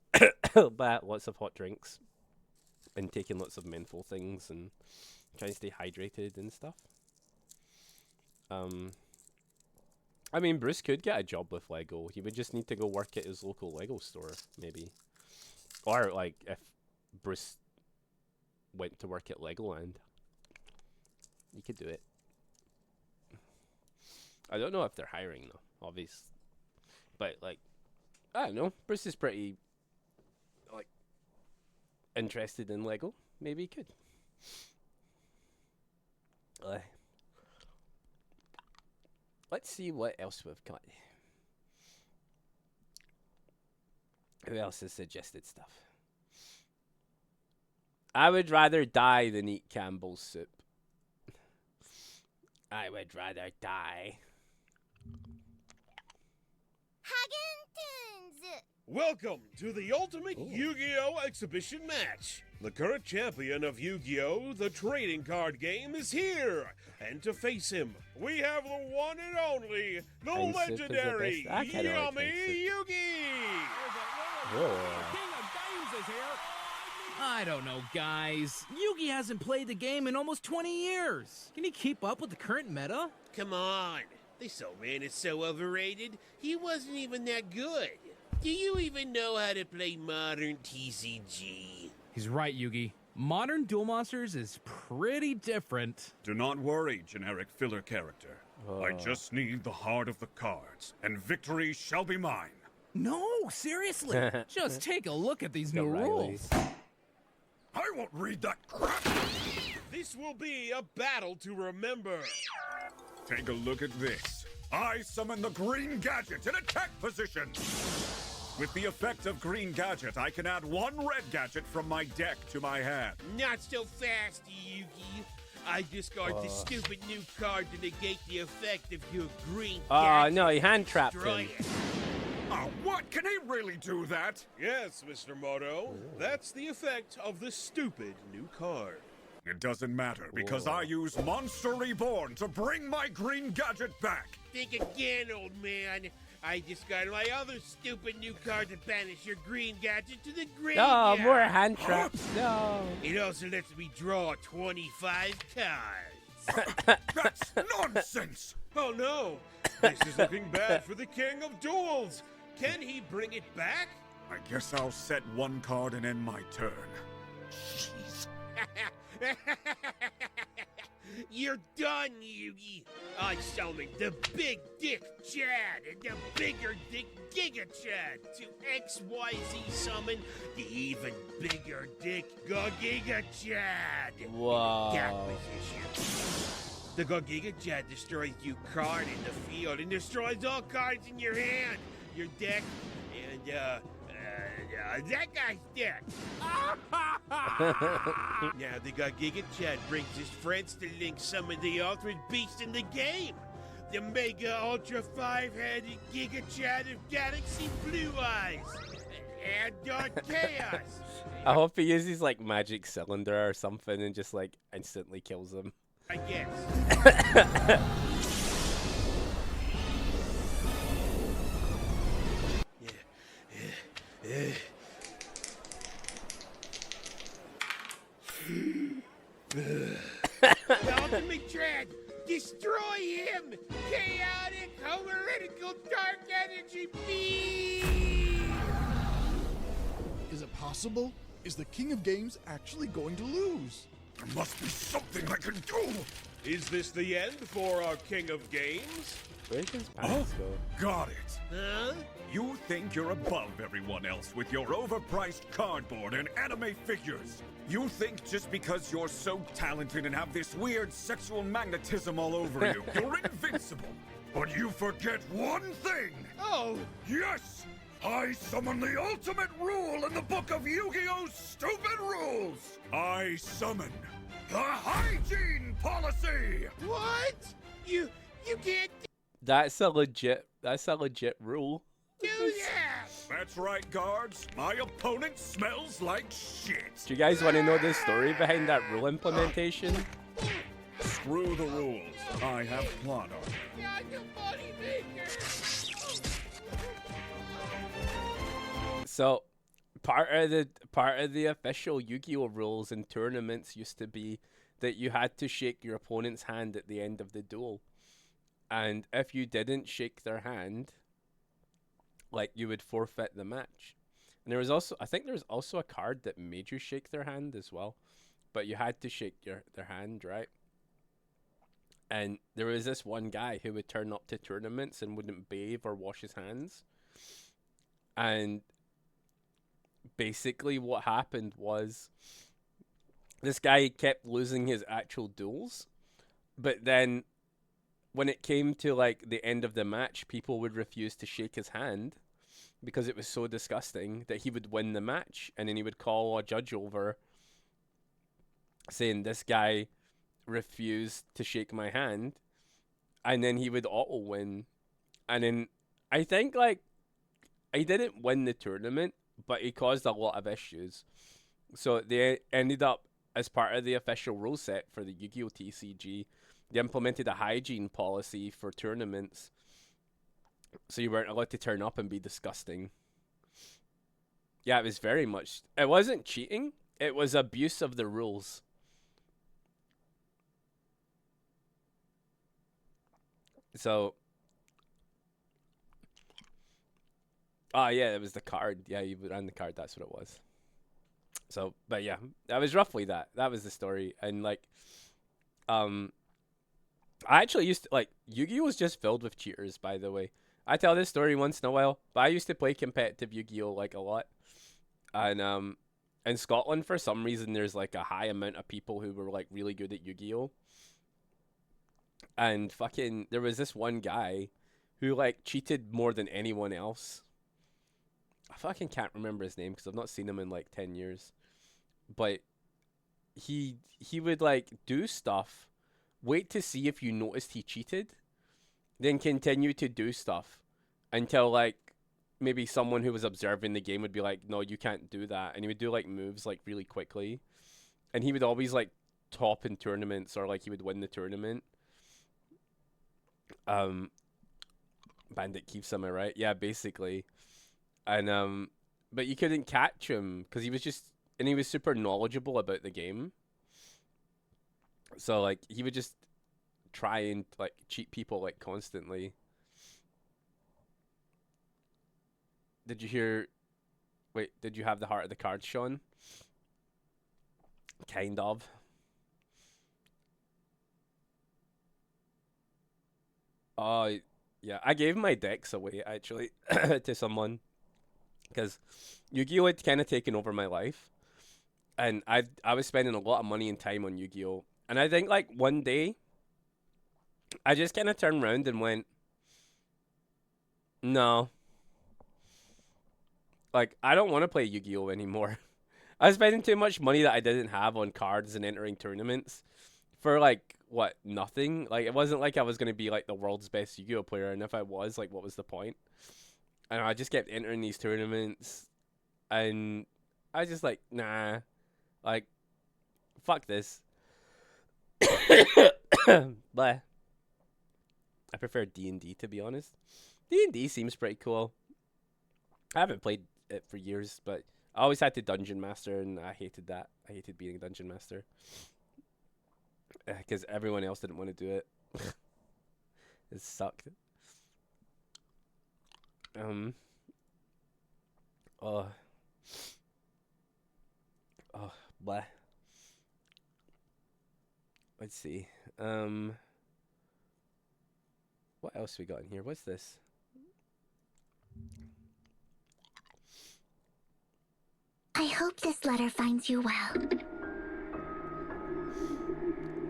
lots of hot drinks and taking lots of menthol things and trying to stay hydrated and stuff. I mean, Bruce could get a job with Lego. He would just need to go work at his local Lego store, maybe. Or like if Bruce went to work at Legoland. You could do it. I don't know if they're hiring though, obviously. But like, I don't know. Bruce is pretty like interested in Lego. Maybe he could. Let's see what else we've got. Who else has suggested stuff? I would rather die than eat Campbell's soup. I would rather die. Welcome to the Ultimate Yu-Gi-Oh! Exhibition match. The current champion of Yu-Gi-Oh! The trading card game is here. And to face him, we have the one and only, the legendary Yummy Yugi! I don't know, guys. Yugi hasn't played the game in almost 20 years. Can he keep up with the current meta? Come on. This old man is so overrated, he wasn't even that good. Do you even know how to play modern TCG? He's right, Yugi. Modern Duel Monsters is pretty different. Do not worry, generic filler character. I just need the heart of the cards, and victory shall be mine. No, seriously. Just take a look at these new rules. I won't read that crap! This will be a battle to remember. Take a look at this. I summon the Green Gadget in attack position. With the effect of Green Gadget, I can add one red gadget from my deck to my hand. Not so fast, Yugi. I discard the stupid new card to negate the effect of your green gadget. No, he hand trapped Destroy him. it. Oh, what? Can he really do that? Yes, Mr. Moto. That's the effect of the stupid new card. It doesn't matter, because I use Monster Reborn to bring my Green Gadget back. Think again, old man. I discard my other stupid new card to banish your green gadget to the graveyard. No, more hand traps. No. It also lets me draw 25 cards. That's nonsense! Oh no! This is looking bad for the King of Duels! Can he bring it back? I guess I'll set one card and end my turn. You're done, Yugi! I summoned the Big Dick Chad and the Bigger Dick Giga Chad to XYZ summon the even bigger Dick Giga Chad! Wow. Deck position. The Giga Chad destroys your card in the field and destroys all cards in your hand, your deck, and that guy's deck. Now the Giga Chad brings his friends to link summon the ultimate beast in the game. The Mega Ultra 5-headed Giga Chad of Galaxy Blue Eyes. And Chaos. I hope he uses like magic cylinder or something and just like instantly kills him. I guess. The ultimate dread! Destroy him! Chaotic, homeridical, dark energy beam! Is it possible? Is the King of Games actually going to lose? There must be something I can do! Is this the end for our King of Games? Where does pants go? Got it! Huh? You think you're above everyone else with your overpriced cardboard and anime figures. You think just because you're so talented and have this weird sexual magnetism all over you, you're invincible. But you forget one thing! Oh! Yes! I summon the ultimate rule in the book of Yu-Gi-Oh! Stupid Rules! I summon the hygiene policy! What? You can't That's a legit rule. do that! That's right, guards. My opponent smells like shit. Do you guys want to know the story behind that rule implementation? Screw the rules. I have plot armor. Not the money maker! So, part of the official Yu-Gi-Oh rules in tournaments used to be that you had to shake your opponent's hand at the end of the duel, and if you didn't shake their hand, like, you would forfeit the match. And there was also, I think there was also a card that made you shake their hand as well, but you had to shake their hand, right? And there was this one guy who would turn up to tournaments and wouldn't bathe or wash his hands, and basically what happened was this guy kept losing his actual duels, but then when it came to like the end of the match, people would refuse to shake his hand because it was so disgusting that he would win the match, and then he would call a judge over saying this guy refused to shake my hand, and then he would auto win. And then I think like he didn't win the tournament, but he caused a lot of issues. So they ended up, as part of the official rule set for the Yu-Gi-Oh! TCG, they implemented a hygiene policy for tournaments. So you weren't allowed to turn up and be disgusting. Yeah, it was very much... It wasn't cheating. It was abuse of the rules. So... Oh, yeah, it was the card. Yeah, you ran the card. That's what it was. So, but yeah, that was roughly that. That was the story. And, like, I actually used to, like, Yu-Gi-Oh! Was just filled with cheaters, by the way. I tell this story once in a while, but I used to play competitive Yu-Gi-Oh! Like, a lot. And, in Scotland, for some reason, there's, like, a high amount of people who were, like, really good at Yu-Gi-Oh! And fucking, there was this one guy who, like, cheated more than anyone else. I fucking can't remember his name because I've not seen him in like 10 years. But he would like do stuff, wait to see if you noticed he cheated, then continue to do stuff until like maybe someone who was observing the game would be like, no, you can't do that. And he would do like moves like really quickly. And he would always like top in tournaments, or like he would win the tournament. Bandit keeps, am I right? Yeah, basically. And but you couldn't catch him because he was just, and he was super knowledgeable about the game. So like he would just try and like cheat people like constantly. Did you hear? Wait, did you have the heart of the cards, Sean? Kind of. Oh, yeah. I gave my decks away actually to someone because Yu-Gi-Oh had kind of taken over my life, and I was spending a lot of money and time on Yu-Gi-Oh, and I think like one day I just kind of turned around and went, no, like I don't want to play Yu-Gi-Oh anymore. I was spending too much money that I didn't have on cards and entering tournaments for like what, nothing. Like it wasn't like I was gonna be like the world's best Yu-Gi-Oh player, and if I was, like, what was the point? And I just kept entering these tournaments, and I was just like, nah, like, fuck this. But I prefer D&D, to be honest. D&D seems pretty cool. I haven't played it for years, but I always had to Dungeon Master, and I hated that. I hated being a Dungeon Master. Because everyone else didn't want to do it. It sucked. Oh, blah. Let's see. What else we got in here? What's this? I hope this letter finds you well.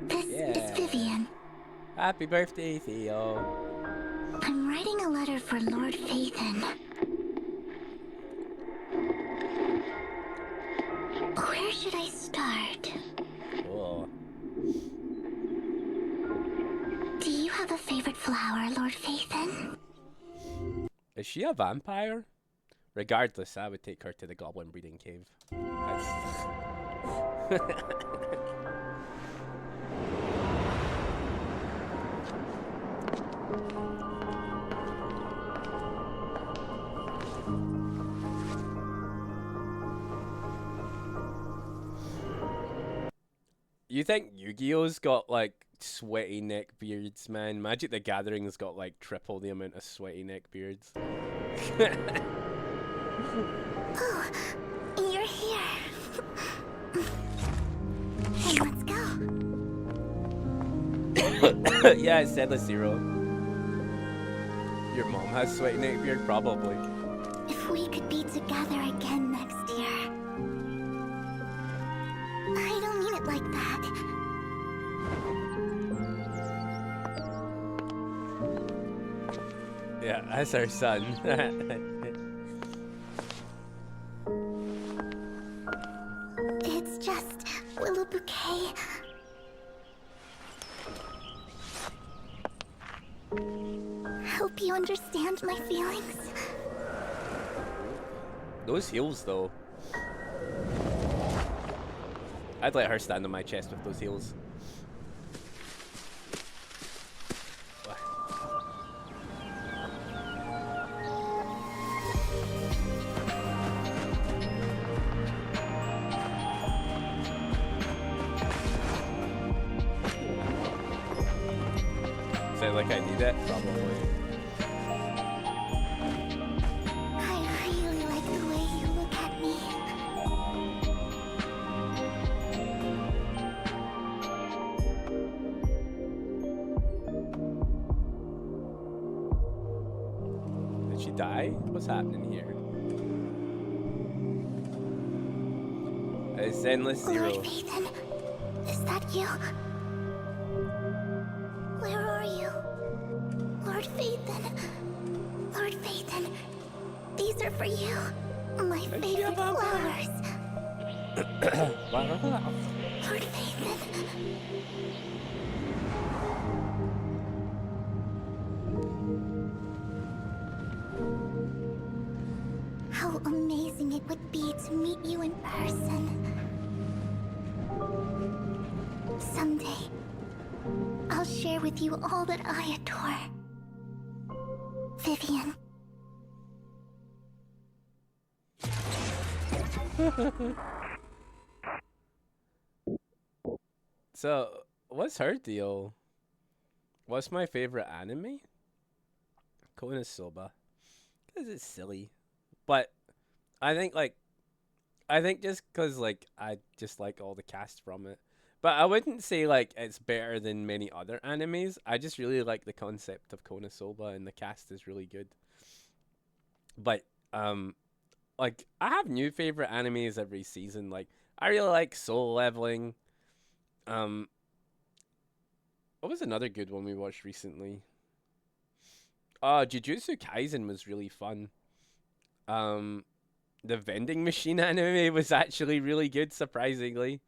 This is Vivian. Happy birthday, Theo. I'm writing a letter for Lord Phaethon. Where should I start? Cool. Do you have a favorite flower, Lord Phaethon? Is she a vampire? Regardless, I would take her to the Goblin Breeding Cave. That's... You think Yu-Gi-Oh's got like sweaty neck beards, man? Magic the Gathering's got like triple the amount of sweaty neck beards. Oh, you're here. Hey, let's go. Yeah, it said Zero. Your mom has sweaty neck beard? Probably. If we could be together again next year. I don't mean it like that. Yeah, that's our son. It's just Willow Bouquet. Hope you understand my feelings. Those heels, though. I'd let her stand on my chest with those heels. Sound like I need it? Probably. I really like the way you look at me. Did she die? What's happening here? It's Endless Zero. Lord Phaethon, is that you? Where are you? Lord Phaethon. Lord Phaethon, these are for you. My favorite flowers. Lord Phaethon. How amazing it would be to meet you in person. Someday, I'll share with you all that I adore. Vivian. So, what's her deal? What's my favorite anime? Konosuba. Because it's silly. But I think, like, just because, like, I just like all the cast from it. But I wouldn't say, like, it's better than many other animes. I just really like the concept of Konosuba, and the cast is really good. But, like, I have new favorite animes every season. Like, I really like Soul Leveling. What was another good one we watched recently? Jujutsu Kaisen was really fun. The vending machine anime was actually really good, surprisingly.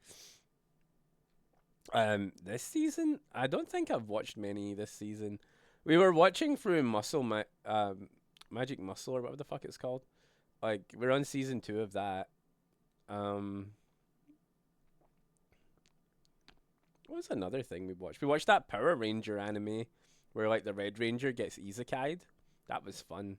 This season, I don't think I've watched many this season. We were watching through Magic Muscle, or whatever the fuck it's called. Like, we're on season 2 of that. What was another thing we watched? We watched that Power Ranger anime where, like, the Red Ranger gets isekai'd. That was fun.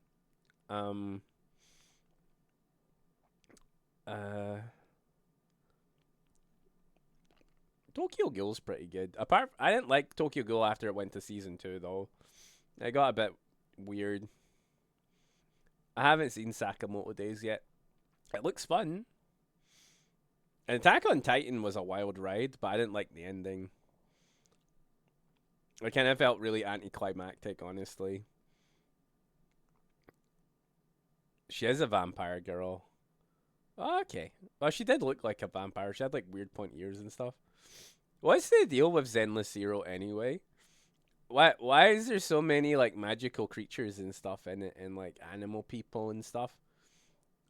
Tokyo Ghoul's pretty good. I didn't like Tokyo Ghoul after it went to season 2 though. It got a bit weird. I haven't seen Sakamoto Days yet. It looks fun. And Attack on Titan was a wild ride, but I didn't like the ending. I kind of felt really anticlimactic, honestly. She is a vampire girl. Oh, okay. Well, she did look like a vampire. She had, like, weird point ears and stuff. What's the deal with Zenless Zero anyway? Why is there so many, like, magical creatures and stuff in it, and, like, animal people and stuff?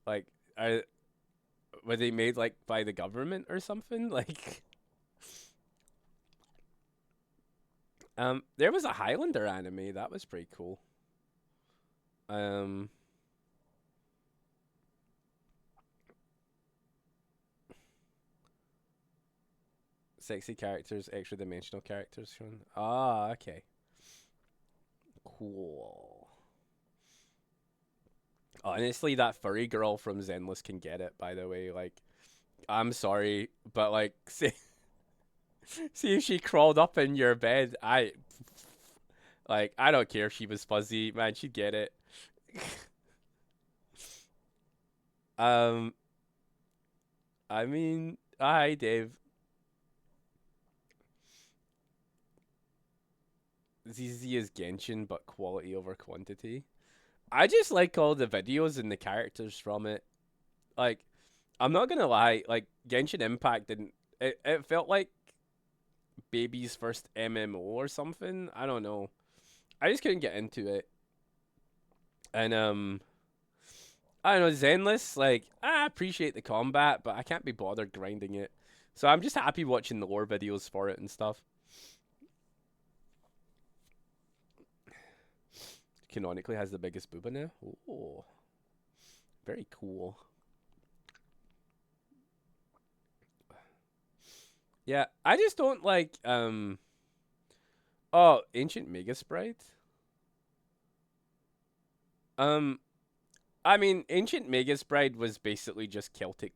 Like, were they made, like, by the government or something? Like, there was a Highlander anime that was pretty cool. Sexy characters, extra dimensional characters shown. Ah, okay. Cool. Honestly, that furry girl from Zenless can get it, by the way. Like, I'm sorry, but, like, see if she crawled up in your bed, I don't care if she was fuzzy, man, she'd get it. I mean, hi, Dave. ZZ is Genshin, but quality over quantity. I just like all the videos and the characters from it. Like, I'm not gonna lie, like, Genshin Impact didn't... It felt like baby's first MMO or something. I don't know. I just couldn't get into it. And, I don't know, Zenless, like, I appreciate the combat, but I can't be bothered grinding it. So I'm just happy watching the lore videos for it and stuff. Canonically has the biggest booba now. Ooh. Very cool. Yeah, I just don't like, oh, Ancient Mega Sprite? I mean, Ancient Mega Sprite was basically just Celtic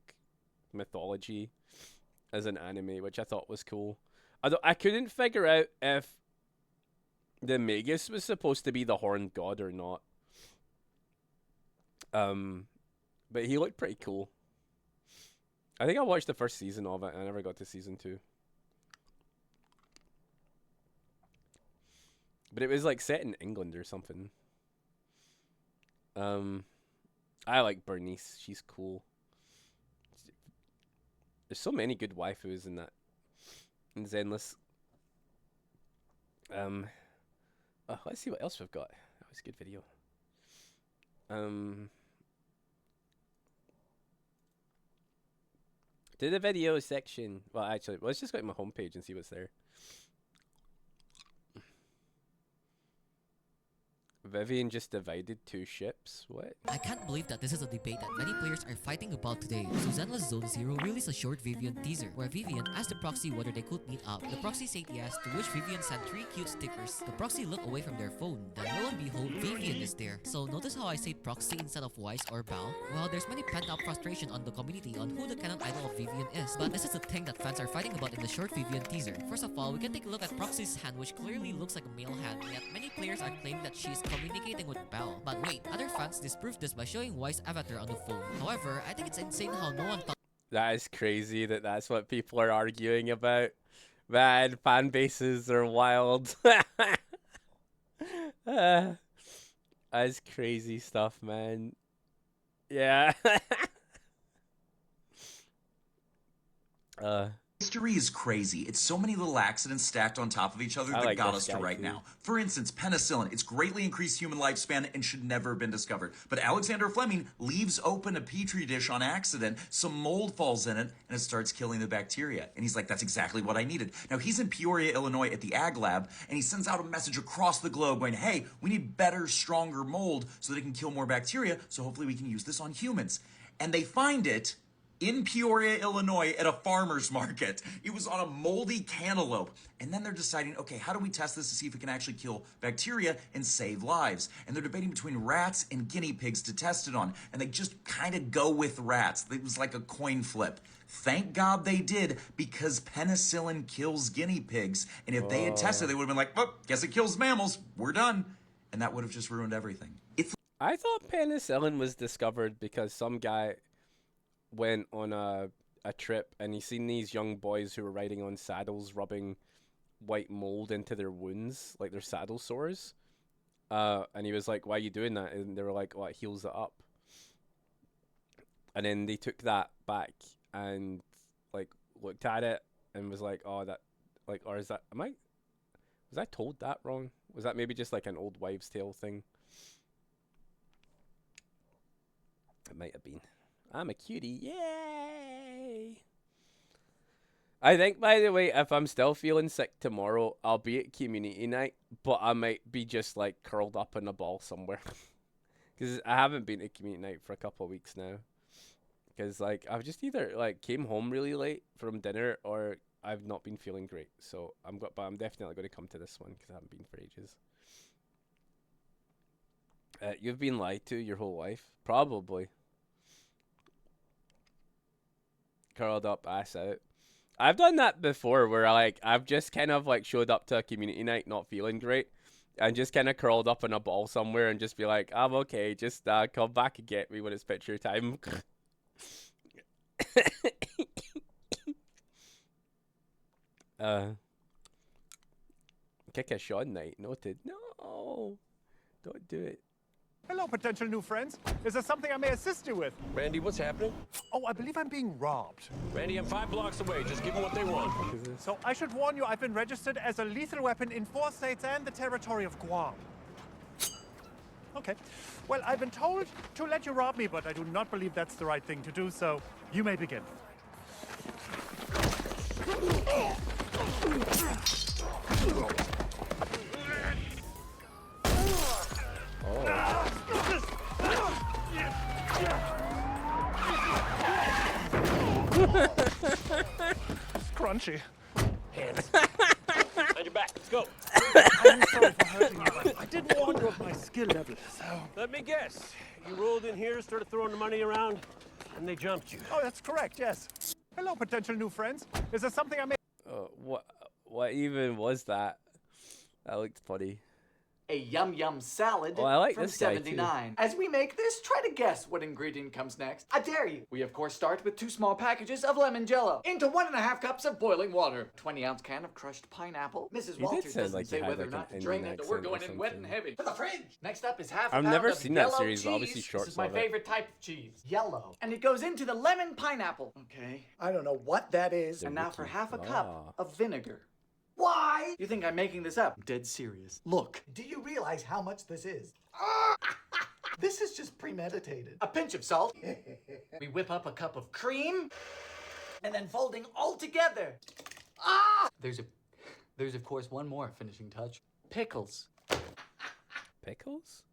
mythology as an anime, which I thought was cool. Although I couldn't figure out if the Magus was supposed to be the horned god or not. But he looked pretty cool. I think I watched the first season of it, and I never got to season 2. But it was, like, set in England or something. I like Bernice. She's cool. There's so many good waifus in that. In Zenless. Let's see what else we've got. That was a good video. To the video section. Well, actually, let's just go to my homepage and see what's there. Vivian just divided 2 ships? What? I can't believe that this is a debate that many players are fighting about today. Susanna's Zone Zero released a short Vivian teaser, where Vivian asked the proxy whether they could meet up. The proxy said yes, to which Vivian sent 3 cute stickers. The proxy looked away from their phone, then lo and behold, Vivian is there. So notice how I say proxy instead of Wise or Bao? Well, there's many pent-up frustration on the community on who the canon idol of Vivian is, but this is the thing that fans are fighting about in the short Vivian teaser. First of all, we can take a look at Proxy's hand, which clearly looks like a male hand, yet many players are claiming that she is communicating with Bao. But wait, other fans disproved this by showing Wise avatar on the phone. However, I think it's insane how no one thought That is crazy that that's what people are arguing about. Man, fan bases are wild. That's crazy stuff, man. Yeah. History is crazy. It's so many little accidents stacked on top of each other that got us to right now. For instance, penicillin. It's greatly increased human lifespan and should never have been discovered. But Alexander Fleming leaves open a petri dish on accident, some mold falls in it, and it starts killing the bacteria. And he's like, that's exactly what I needed. Now, he's in Peoria, Illinois at the Ag Lab, and he sends out a message across the globe going, hey, we need better, stronger mold so that it can kill more bacteria, so hopefully we can use this on humans. And they find it in Peoria, Illinois at a farmer's market. It was on a moldy cantaloupe. And then they're deciding, okay, how do we test this to see if it can actually kill bacteria and save lives? And they're debating between rats and guinea pigs to test it on. And they just kind of go with rats. It was like a coin flip. Thank God they did, because penicillin kills guinea pigs. And if they had tested, they would have been like, oh, guess it kills mammals. We're done. And that would have just ruined everything. I thought penicillin was discovered because some guy went on a trip and he seen these young boys who were riding on saddles rubbing white mold into their wounds, like their saddle sores. And he was like, why are you doing that? And they were like, oh, it heals it up. And then they took that back and like looked at it and was like, oh, that, like, or is that, was I told that wrong? Was that maybe just like an old wives' tale thing? It might have been. I'm a cutie. Yay! I think, by the way, if I'm still feeling sick tomorrow, I'll be at community night, but I might be just like curled up in a ball somewhere. Because I haven't been to community night for a couple of weeks now. Because like I've just either like came home really late from dinner or I've not been feeling great. So but I'm definitely going to come to this one because I haven't been for ages. You've been lied to your whole life? Probably. Curled up, ass out. I've done that before where I've just kind of like showed up to a community night not feeling great and just kind of curled up in a ball somewhere and just be like, I'm okay, just come back and get me when it's picture time. Kick a shot night, noted. No, don't do it. Hello, potential new friends. Is there something I may assist you with? Randy, what's happening? Oh, I believe I'm being robbed. Randy, I'm 5 blocks away. Just give them what they want. So I should warn you, I've been registered as a lethal weapon in 4 states and the territory of Guam. Okay. Well, I've been told to let you rob me, but I do not believe that's the right thing to do, so you may begin. Crunchy. Hands. On your back. Let's go. I'm sorry for hurting you, but I did warn you of my skill level, so... Let me guess. You rolled in here, started throwing the money around, and they jumped you. Oh, that's correct, yes. Hello, potential new friends. Is there something I may... What even was that? That looked funny. A yum yum salad I like from this guy, 79. As we make this, try to guess what ingredient comes next. I dare you. We of course start with 2 small packages of lemon jello into 1.5 cups of boiling water. 20-ounce can of crushed pineapple. Mrs. Walters doesn't say whether or not to drain it, but we're going in wet and heavy. To the fridge. Next up is half a pound of never seen that yellow series, but cheese. obviously shorts This is my of it. favorite type of cheese. Yellow. And it goes into the lemon pineapple. Okay. I don't know what that is. And now for half a cup of vinegar. Why? You think I'm making this up? I'm dead serious. Look. Do you realize how much this is? This is just premeditated. A pinch of salt. We whip up a cup of cream. And then folding all together. There's of course one more finishing touch. Pickles. Pickles?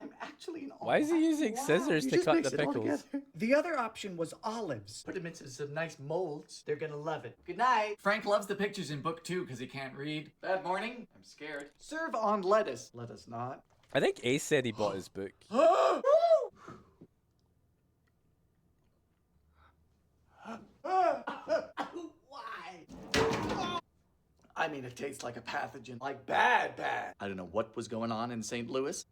I'm actually an Why is he using scissors You to just cut mix the it all pickles? together. The other option was olives. Put them into some nice molds. They're gonna love it. Good night. Frank loves the pictures in book 2 because he can't read. Bad morning. I'm scared. Serve on lettuce. Let us not. I think Ace said he bought his book. Why? I mean, it tastes like a pathogen. Like bad. I don't know what was going on in St. Louis.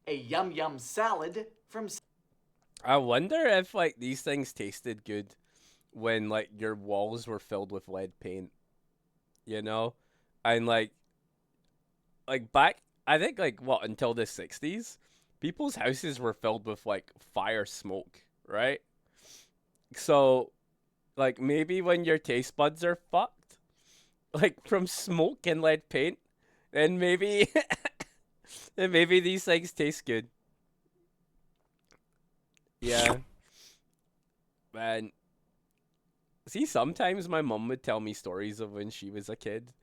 A yum salad from... I wonder if like these things tasted good when like your walls were filled with lead paint, you know, and like back, I think like what, until the 60s, people's houses were filled with like fire smoke, right? So like maybe when your taste buds are fucked, like from smoke and lead paint, then maybe then maybe these things taste good. Yeah. Man. See, sometimes my mom would tell me stories of when she was a kid,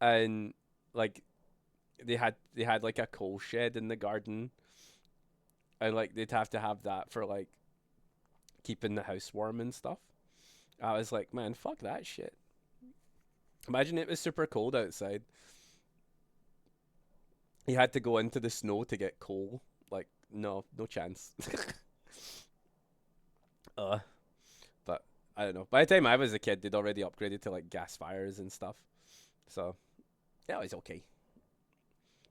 and like they had like a coal shed in the garden, and like they'd have to have that for like keeping the house warm and stuff. I was like, man, fuck that shit. Imagine it was super cold outside. You had to go into the snow to get coal. Like, no chance. But I don't know. By the time I was a kid, they'd already upgraded to like gas fires and stuff. So yeah, it was okay.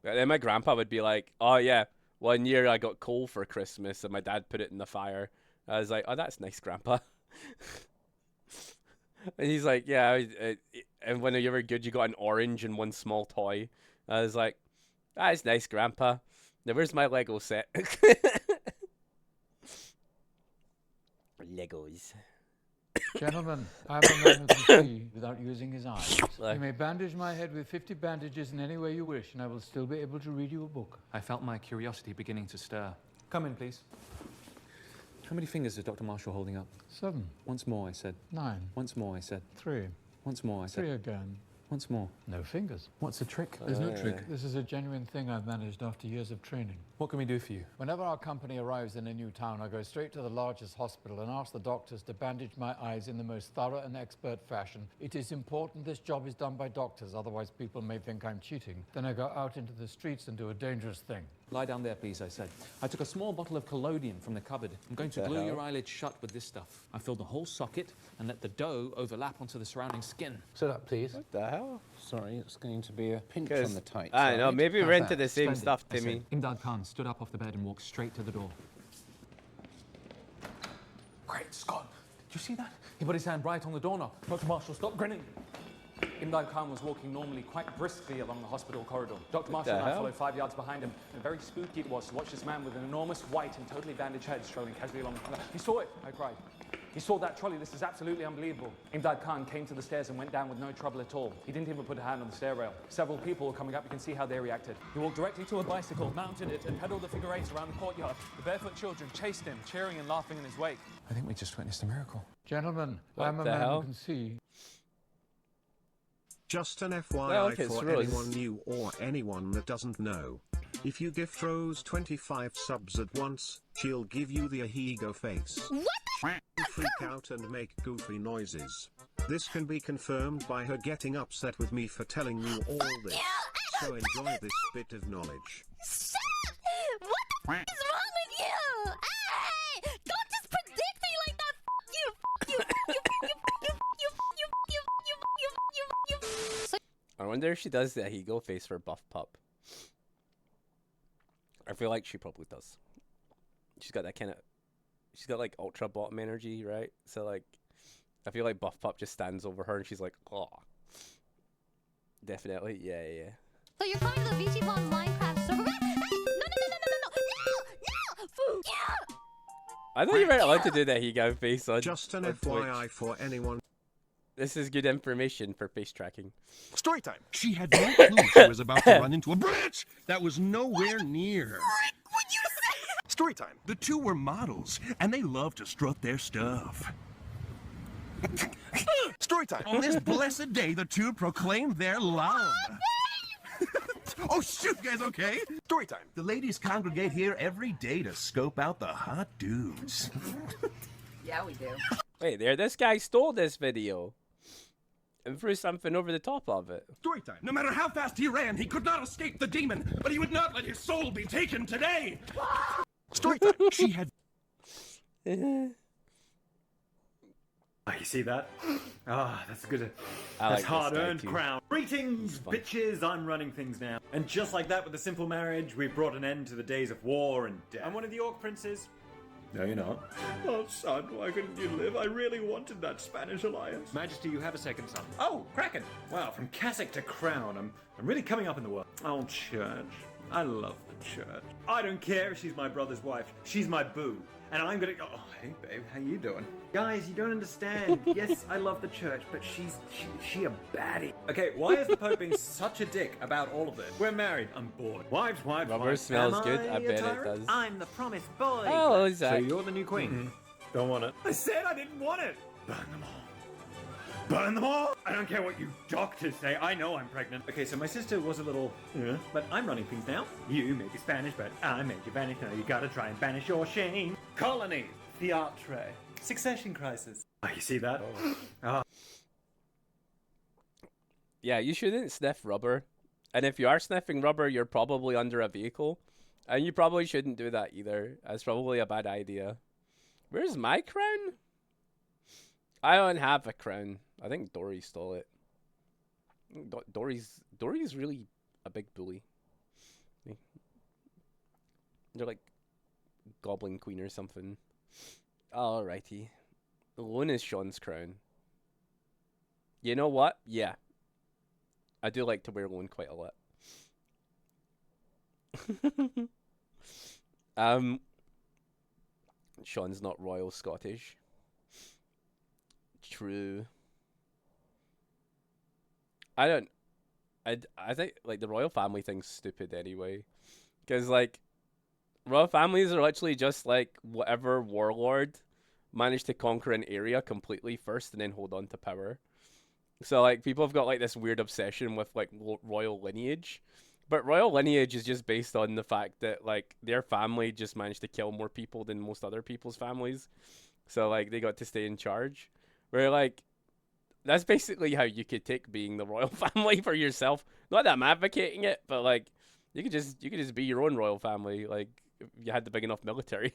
But then my grandpa would be like, "Oh yeah, one year I got coal for Christmas, and my dad put it in the fire." I was like, "Oh, that's nice, Grandpa." And he's like, "Yeah, and when you were good, you got an orange and one small toy." I was like, "That's nice, Grandpa. Now where's my Lego set?" Legos. Gentlemen, I'm a man who can see without using his eyes. You may bandage my head with 50 bandages in any way you wish, and I will still be able to read you a book. I felt my curiosity beginning to stir. Come in, please. How many fingers is Dr. Marshall holding up? 7. Once more, I said. 9. Once more, I said. 3. Once more, I said. 3 again. Once more. No fingers. What's the trick? There's no trick. This is a genuine thing I've managed after years of training. What can we do for you? Whenever our company arrives in a new town, I go straight to the largest hospital and ask the doctors to bandage my eyes in the most thorough and expert fashion. It is important this job is done by doctors, otherwise people may think I'm cheating. Then I go out into the streets and do a dangerous thing. Lie down there, please, I said. I took a small bottle of collodion from the cupboard. I'm going to glue your eyelids shut with this stuff. I filled the whole socket and let the dough overlap onto the surrounding skin. Sit up, please. What the hell? Sorry, it's going to be a pinch on the tight I don't know, side. maybe we're into the same Splendid, stuff, I said. Timmy. Imdad Khan stood up off the bed and walked straight to the door. Great Scott! Did you see that? He put his hand right on the doorknob. Dr. Marshall, stop grinning. Imdad Khan was walking normally quite briskly along the hospital corridor. Dr. Marshall and I followed 5 yards behind him, and very spooky it was to watch this man with an enormous white and totally bandaged head strolling casually along the... He saw it, I cried. He saw that trolley. This is absolutely unbelievable. Imdad Khan came to the stairs and went down with no trouble at all. He didn't even put a hand on the stair rail. Several people were coming up. You can see how they reacted. He walked directly to a bicycle, mounted it, and pedaled the figure eights around the courtyard. The barefoot children chased him, cheering and laughing in his wake. I think we just witnessed a miracle. Gentlemen, What I'm a the man hell? who can see. Just an FYI Well, okay, for Rose. anyone new or anyone that doesn't know. If you gift Rose 25 subs at once, she'll give you the Ahigo face. What? Freak out and make goofy noises. This can be confirmed by her getting upset with me for telling you all this. So enjoy this bit of knowledge. What the f is wrong with you? Hey! Don't just predict me like that! I wonder if she does the Ahigo face for Buff Pup. I feel like she probably does. She's got that kind of... She's got, like, ultra bottom energy, right? So, like, I feel like Buff Pup just stands over her and she's like, oh. Definitely, yeah. So you're calling the VG Pond Minecraft server? No! I thought you weren't allowed to do that Ahigo face on Just an on FYI Twitch. for anyone. This is good information for face tracking. Story time. She had no clue she was about to run into a bridge that was nowhere near. What'd you say? Story time. The two were models, and they loved to strut their stuff. Story time. On this blessed day, the two proclaimed their love. Oh, shoot, you guys okay? Story time. The ladies congregate here every day to scope out the hot dudes. Yeah, we do. Wait, there, this guy stole this video and threw something over the top of it. Story time. No matter how fast he ran, he could not escape the demon, but he would not let his soul be taken today. Story time. She had... Oh, you see that? Ah, that's good. I That's like this hard-earned guy, too. crown. Greetings, bitches. I'm running things now. And just like that, with a simple marriage, we've brought an end to the days of war and death. I'm one of the Orc princes. No, you're not. Oh, son, why couldn't you live? I really wanted that Spanish alliance. Majesty, you have a second son. Oh, Kraken. Wow, from cassock to crown, I'm really coming up in the world. Oh, church. I love the church. I don't care if she's my brother's wife. She's my boo. And I'm gonna go. Oh, hey, babe, how you doing? Guys, you don't understand. Yes, I love the church, but she a baddie. Okay, why is the Pope being such a dick about all of this? We're married. I'm bored. Wives. Rubber smells good. I bet it does. I'm the promised boy. Oh, Zach. So you're the new queen. Don't want it. I said I didn't want it. Burn them all. Burn them all! I don't care what you doctors say, I know I'm pregnant. Okay, so my sister was a little... but I'm running things now. You may be Spanish, but I made you Spanish. Now you gotta try and banish your shame. Colony. Theatre. Succession crisis. Oh, you see that? Oh. Yeah, you shouldn't sniff rubber. And if you are sniffing rubber, you're probably under a vehicle. And you probably shouldn't do that either. That's probably a bad idea. Where's my crown? I don't have a crown. I think Dory stole it. Dory's really a big bully. They're like Goblin Queen or something. Alrighty. The loan is Sean's crown. You know what? Yeah. I do like to wear loan quite a lot. Sean's not royal Scottish. True. I think like the royal family thing's stupid anyway, because like royal families are literally just like whatever warlord managed to conquer an area completely first and then hold on to power. So like people have got like this weird obsession with like royal lineage, but royal lineage is just based on the fact that like their family just managed to kill more people than most other people's families, so like they got to stay in charge. Where like that's basically how you could take being the royal family for yourself. Not that I'm advocating it, but like you could just be your own royal family, like if you had the big enough military.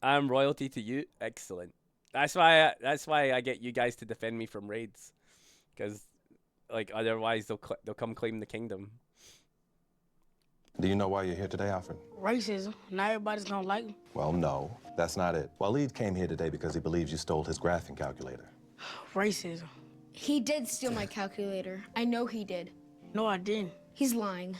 I'm royalty to you. Excellent. That's why I get you guys to defend me from raids, because like otherwise they'll come claim the kingdom. Do you know why you're here today, Alfred? Racism. Not everybody's gonna like him. Well, no, that's not it. Waleed came here today because he believes you stole his graphing calculator. Racism. He did steal my calculator. I know he did. No, I didn't. He's lying.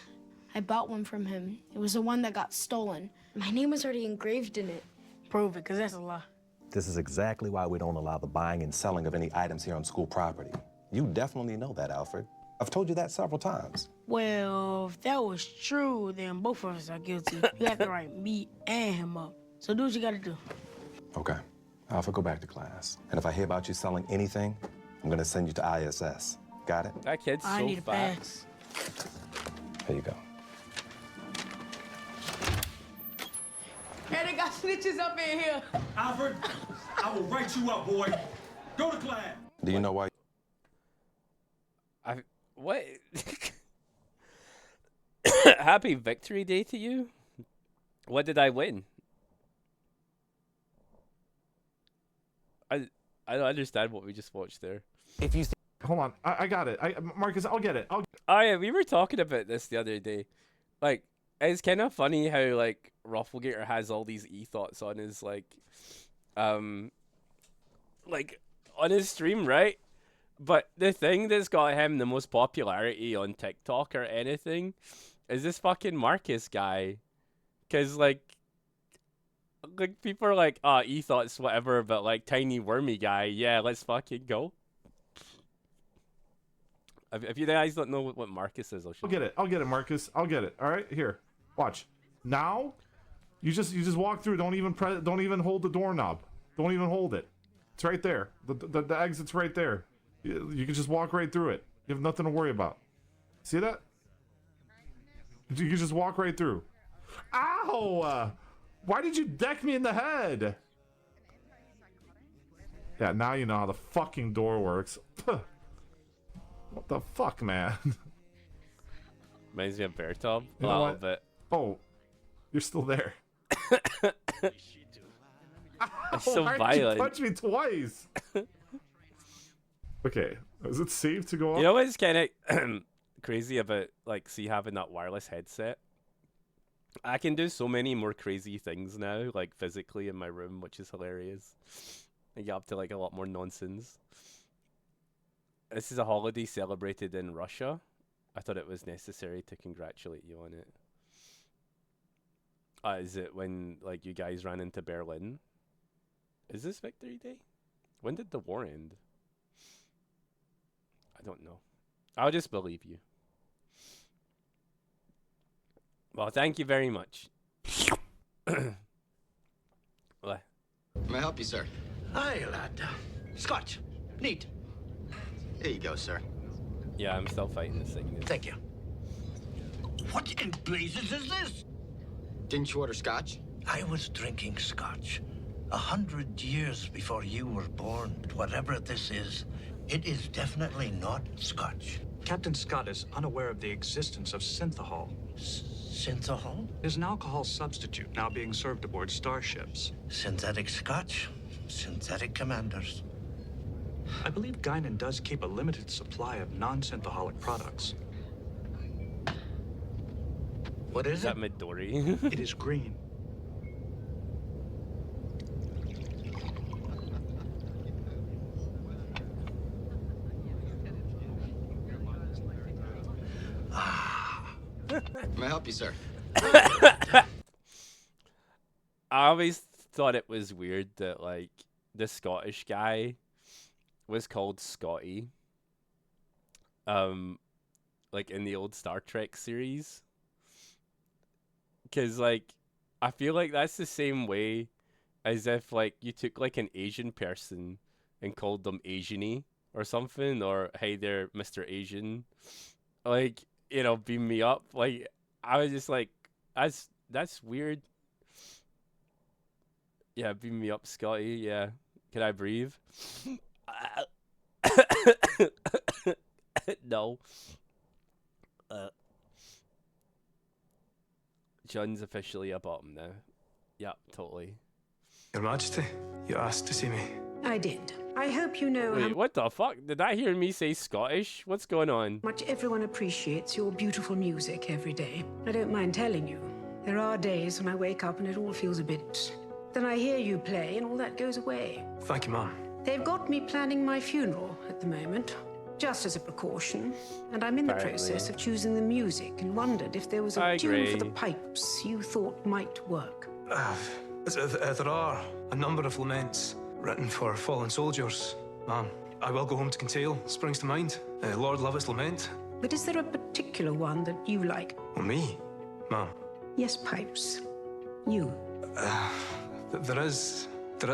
I bought one from him. It was the one that got stolen. My name was already engraved in it. Prove it, because that's a lie. This is exactly why we don't allow the buying and selling of any items here on school property. You definitely know that, Alfred. I've told you that several times. Well, if that was true, then both of us are guilty. You have to write me and him up. So do what you gotta do. Okay. Alfred, go back to class. And if I hear about you selling anything, I'm gonna send you to ISS. Got it? That kid's I so need a fat. pass. There you go. Hey, they got snitches up in here. Alfred, I will write you up, boy. Go to class. Do you know why? What? Happy Victory Day to you? What did I win? I don't understand what we just watched there. If you hold on, I got it. Marcus, I'll get it. Oh yeah, we were talking about this the other day. Like, it's kind of funny how like Rufflegator has all these e-thoughts on his like on his stream, right? But the thing that's got him the most popularity on TikTok or anything is this fucking Marcus guy. Cause like people are like, oh, e-thoughts, whatever, but like tiny wormy guy, yeah, let's fucking go. If you guys don't know what Marcus is, I'll get it. I'll get it, Marcus. I'll get it. All right, here. Watch. Now, you just walk through. Don't even hold the doorknob. Don't even hold it. It's right there. The exit's right there. You can just walk right through it. You have nothing to worry about. See that? You can just walk right through. Ow! Why did you deck me in the head? Yeah, now you know how the fucking door works. What the fuck, man? Reminds me of Bear Tub a You know little what? bit. Oh, you're still there. It's so Why violent. did you punch me twice? Okay, is it safe to go up? You know what's kind of crazy about like having that wireless headset? I can do so many more crazy things now, like physically in my room, which is hilarious. I get up to like a lot more nonsense. This is a holiday celebrated in Russia. I thought it was necessary to congratulate you on it. Is it when like you guys ran into Berlin? Is this Victory Day? When did the war end? I don't know. I'll just believe you. Well, thank you very much. What? May I help you, sir? Hi, lad. Scotch. Neat. Here you go, sir. Yeah, I'm still fighting this thing. Thank you. What in blazes is this? Didn't you order scotch? I was drinking scotch 100 years before you were born. Whatever this is, it is definitely not scotch. Captain Scott is unaware of the existence of synthahol. Synthahol? Is an alcohol substitute now being served aboard starships. Synthetic scotch? Synthetic commanders. I believe Guinan does keep a limited supply of non-synthaholic products. What is Is that Midori? It is green. May I help you, sir? I always thought it was weird that like the Scottish guy was called Scotty. Like in the old Star Trek series. 'Cause like I feel like that's the same way as if like you took like an Asian person and called them Asian-y or something, or hey there, Mr. Asian. Like, you know, beam me up. Like I was just like, that's weird. Yeah, beam me up, Scotty. Yeah. Can I breathe? No. John's officially a bottom now. Yeah, totally. Your Majesty, you asked to see me. I did. I hope you know Wait, what the fuck? Did I hear me say Scottish? What's going on? how much everyone appreciates your beautiful music every day. I don't mind telling you. There are days when I wake up and it all feels a bit... Then I hear you play and all that goes away. Thank you, Mom. They've got me planning my funeral at the moment, just as a precaution. And I'm in the Apparently. process of choosing the music and wondered if there was a I tune for agree. the pipes you thought might work. There are a number of laments written for fallen soldiers, Ma'am. I will go home to Kintail. Springs to mind. Lord Lovett's lament. But is there a particular one that you like? Well, me, Ma'am. Yes, pipes. You. There is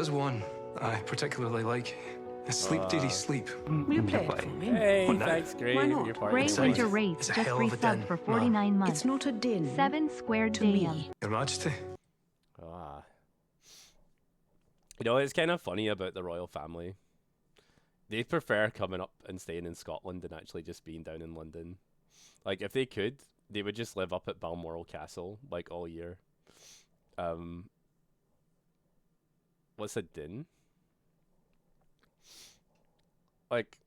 one I particularly like. Sleep, dearie, sleep. Will you play it for me? Hey, What now? thanks, Gray. Why not? Your part. Great Inside. Winter Race It's a just hell of a resubbed din, for Mom. 49 months. It's not a din. 7 squared To me. dam. Your Majesty. Ah. You know, it's kind of funny about the royal family. They prefer coming up and staying in Scotland than actually just being down in London. Like, if they could, they would just live up at Balmoral Castle, like, all year. What's a din? Like,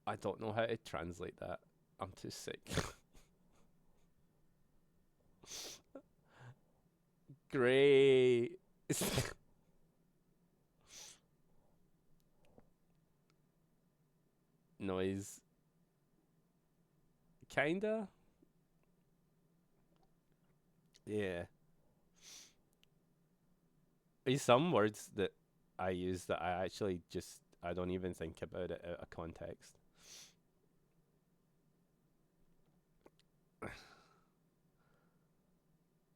I don't know how to translate that. I'm too sick. Great. Noise. Kinda. Yeah. There's some words that I use that I actually just, I don't even think about it out of context.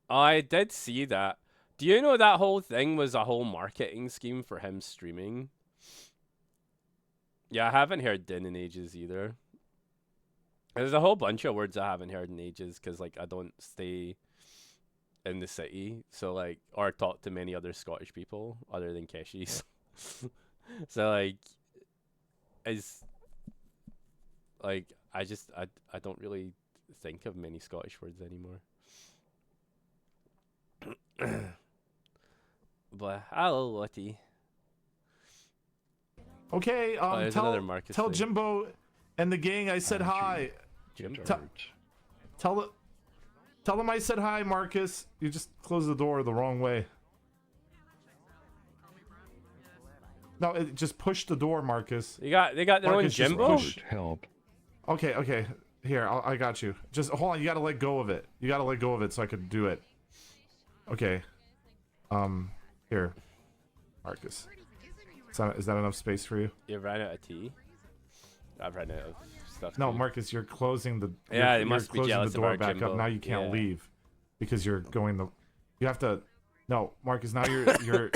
I did see that. Do you know that whole thing was a whole marketing scheme for him streaming? Yeah, I haven't heard din in ages either. There's a whole bunch of words I haven't heard in ages because like I don't stay in the city, so like or talk to many other Scottish people other than Keshis. So like, it's like I don't really think of many Scottish words anymore. But hello, Lottie. Okay, there's another Marcus tell thing. Jimbo and the gang I said hi. Jimbo. Tell them I said hi, Marcus. You just closed the door the wrong way. No, just push the door, Marcus. They got their Marcus, own Jimbo. Help. Okay. Here, I got you. Just hold on. You gotta let go of it. You gotta let go of it so I could do it. Okay. Here, Marcus. Is that enough space for you? You ran out of tea. I've run out of stuff. No, too. Marcus, you're closing the. Yeah, you're, they must be you're closing jealous the door of our back Jimbo. up. Now you can't Yeah. leave because you're going the. You have to. No, Marcus. Now you're.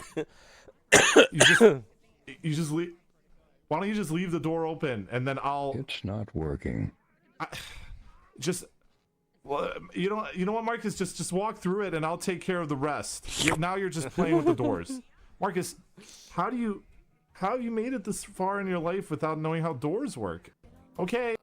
You just leave. Why don't you just leave the door open and then I'll. It's not working. Well, you know what, Marcus? Just walk through it and I'll take care of the rest. Now you're just playing with the doors, Marcus. How have you made it this far in your life without knowing how doors work? Okay.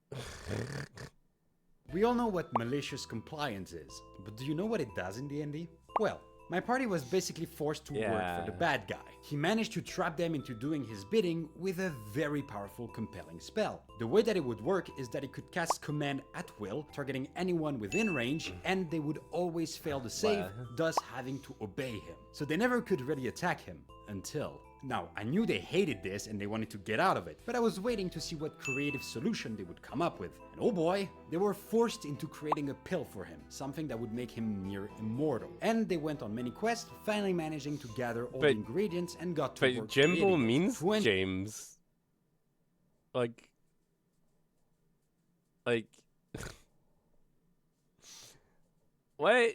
We all know what malicious compliance is, but do you know what it does in D&D? Well, my party was basically forced to work for the bad guy. He managed to trap them into doing his bidding with a very powerful, compelling spell. The way that it would work is that it could cast command at will, targeting anyone within range, and they would always fail the save, thus having to obey him. So they never could really attack him, until... Now, I knew they hated this and they wanted to get out of it, but I was waiting to see what creative solution they would come up with. And oh boy, they were forced into creating a pill for him, something that would make him near immortal. And they went on many quests, finally managing to gather all the ingredients and got to work. But Jimbo means James. Like. What?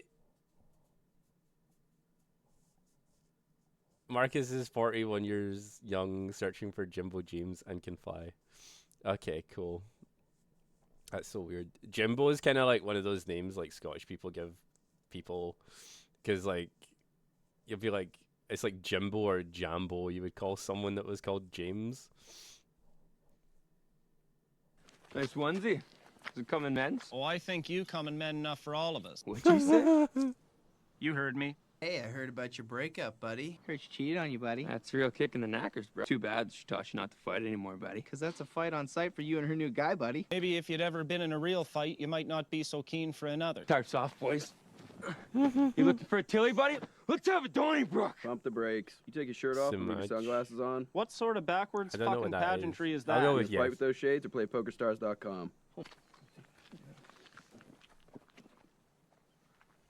Marcus is 41 years young, searching for Jimbo James and can fly. Okay, cool. That's so weird. Jimbo is kind of like one of those names like Scottish people give people, because like you'll be like, it's like Jimbo or Jambo. You would call someone that was called James. Nice onesie. Is it coming men's? Oh, I think you coming men enough for all of us. What'd you say? You heard me. Hey, I heard about your breakup, buddy. Heard she cheated on you, buddy. That's a real kick in the knackers, bro. Too bad she taught you not to fight anymore, buddy. Because that's a fight on sight for you and her new guy, buddy. Maybe if you'd ever been in a real fight, you might not be so keen for another. Start soft, boys. You looking for a Tilly, buddy? Let's have a Donnybrook. Pump the brakes. You take your shirt off and put your sunglasses on. What sort of backwards fucking pageantry is that? I'll go with fight with those shades or play PokerStars.com.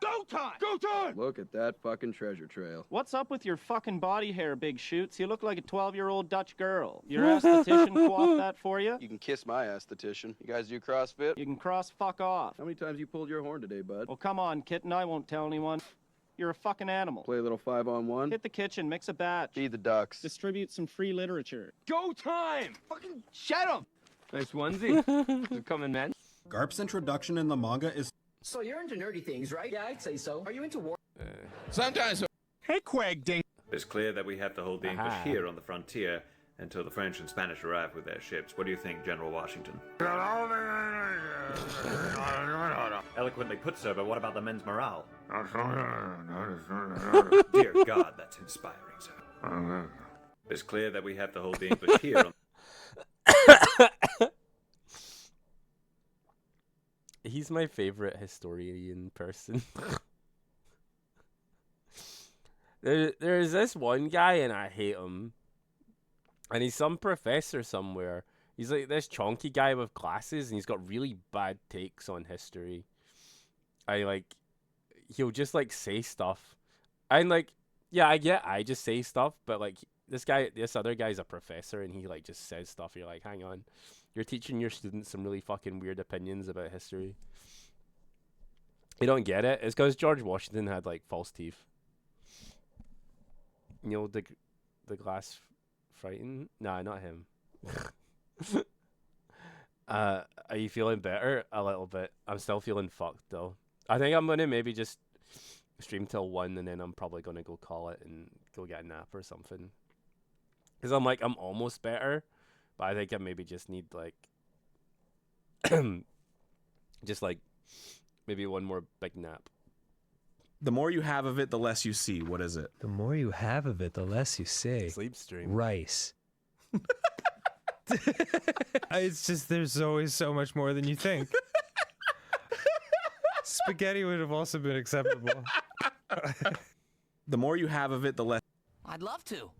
Go time! Go time! Look at that fucking treasure trail. What's up with your fucking body hair, Big Shoots? You look like a 12-year-old Dutch girl. Your esthetician coiffed that for you? You can kiss my esthetician. You guys do CrossFit? You can cross fuck off. How many times you pulled your horn today, bud? Well, come on, kitten. I won't tell anyone. You're a fucking animal. Play a little 5-on-1? Hit the kitchen, mix a batch. Feed the ducks. Distribute some free literature. Go time! Fucking shut him! Nice onesie. Is it coming men's? Garp's introduction in the manga is... So you're into nerdy things, right? Yeah, I'd say so. Are you into war? Sometimes... Hey, Quag Ding! It's clear that we have to hold the English here on the frontier until the French and Spanish arrive with their ships. What do you think, General Washington? Eloquently put, sir, but what about the men's morale? Dear God, that's inspiring, sir. It's clear that we have to hold the English here on... He's my favorite historian person. There's this one guy and I hate him. And he's some professor somewhere. He's like this chonky guy with glasses and he's got really bad takes on history. He'll just like say stuff. And like, yeah, I just say stuff, but like this other guy's a professor and he like just says stuff. You're like, hang on. You're teaching your students some really fucking weird opinions about history. You don't get it? It's because George Washington had like false teeth. You know the glass frightened? Nah, not him. Are you feeling better? A little bit. I'm still feeling fucked though. I think I'm gonna maybe just stream till 1 and then I'm probably gonna go call it and go get a nap or something. Cause I'm almost better, but I think I maybe just need like, just like maybe one more big nap. The more you have of it, the less you see. What is it? The more you have of it, the less you say. Sleep stream. Rice. It's just there's always so much more than you think. Spaghetti would have also been acceptable. The more you have of it, the less. I'd love to.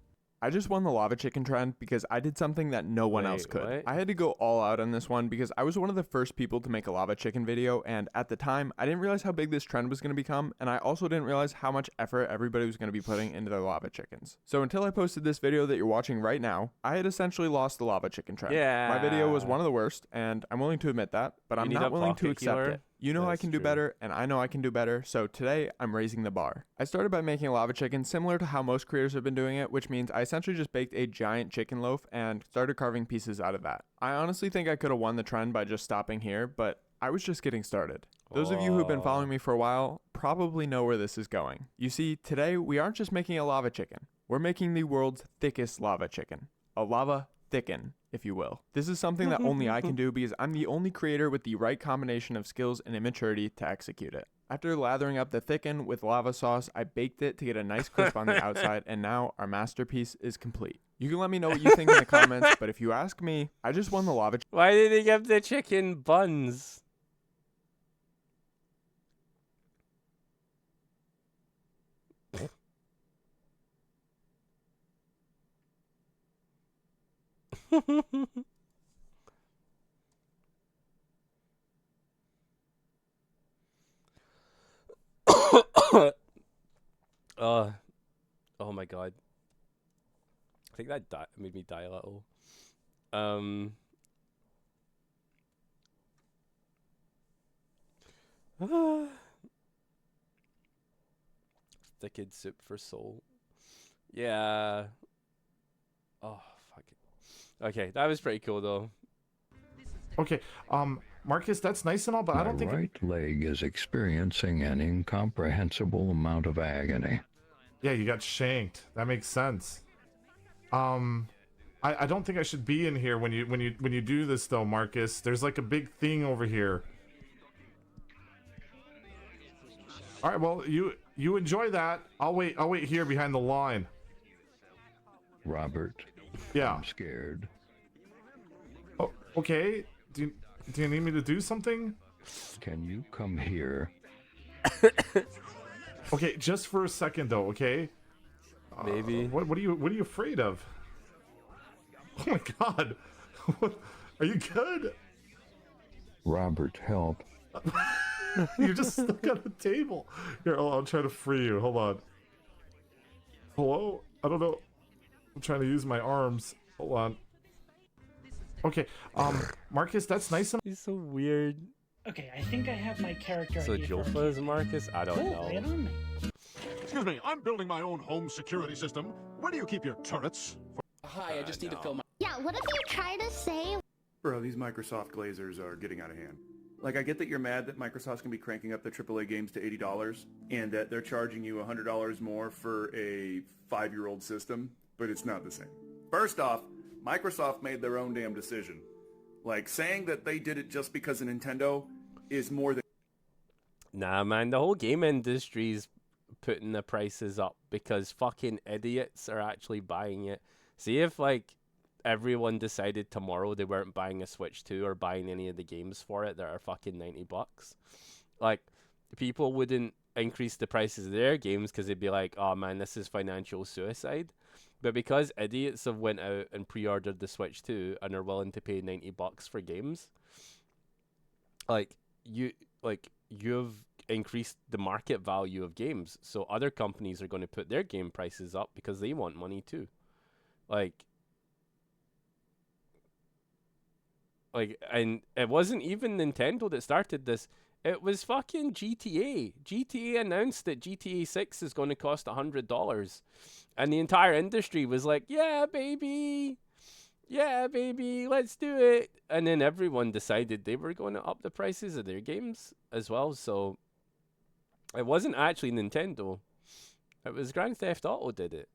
I just won the lava chicken trend because I did something that no one else could. What? I had to go all out on this one because I was one of the first people to make a lava chicken video, and at the time, I didn't realize how big this trend was going to become, and I also didn't realize how much effort everybody was going to be putting into their lava chickens. So until I posted this video that you're watching right now, I had essentially lost the lava chicken trend. Yeah. My video was one of the worst, and I'm willing to admit that, but I'm need not a willing to pocket accept healer? it. You know I That's can do true. better, and I know I can do better, so today I'm raising the bar. I started by making a lava chicken similar to how most creators have been doing it, which means I essentially just baked a giant chicken loaf and started carving pieces out of that. I honestly think I could have won the trend by just stopping here, but I was just getting started. Those of you who've been following me for a while probably know where this is going. You see, today we aren't just making a lava chicken. We're making the world's thickest lava chicken. A lava thicken, if you will. This is something that only I can do because I'm the only creator with the right combination of skills and immaturity to execute it. After lathering up the thicken with lava sauce, I baked it to get a nice crisp on the outside, and now our masterpiece is complete. You can let me know what you think in the comments, but if you ask me, I just won the lava. Why did they give the chicken buns? Oh my god. I think that made me die a little. Thickened soup for soul. Yeah. Oh, fuck it. Okay, that was pretty cool though. Okay, Marcus, that's nice and all, but I don't think. My right leg is experiencing an incomprehensible amount of agony. Yeah, you got shanked. That makes sense. I don't think I should be in here when you do this though, Marcus. There's like a big thing over here. All right, well, you enjoy that. I'll wait here behind the line. Robert. Yeah. I'm scared. Oh, okay. Do you need me to do something? Can you come here? Okay, just for a second though, okay? Maybe. What are you afraid of? Oh my god. What, are you good? Robert, help. You're just stuck on the table. Here, I'll try to free you. Hold on. Hello? I don't know. I'm trying to use my arms. Hold on. Okay, Marcus, that's nice. He's so weird. Okay, I think I have my character So idea for Jofa is Marcus? I don't Cool, know. right on me. Excuse me, I'm building my own home security system. Where do you keep your turrets? Hi, I just need to fill my. Yeah, what if you try to say? Bro, these Microsoft glazers are getting out of hand. Like, I get that you're mad that Microsoft's gonna be cranking up the AAA games to $80 and that they're charging you $100 more for a 5-year-old system, but it's not the same. First off, Microsoft made their own damn decision. Like, saying that they did it just because of Nintendo is more than... Nah, man, the whole game industry's putting the prices up because fucking idiots are actually buying it. See if, like, everyone decided tomorrow they weren't buying a Switch 2 or buying any of the games for it that are fucking $90. Like, people wouldn't increase the prices of their games because they'd be like, oh man, this is financial suicide. But because idiots have went out and pre-ordered the Switch 2 and are willing to pay $90 for games, you've increased the market value of games. So other companies are going to put their game prices up because they want money too. And it wasn't even Nintendo that started this. It was fucking GTA. GTA announced that GTA 6 is going to cost $100. And the entire industry was like, yeah, baby. yeah, baby, let's do it. And then everyone decided they were going to up the prices of their games as well. So it wasn't actually Nintendo. It was Grand Theft Auto did it.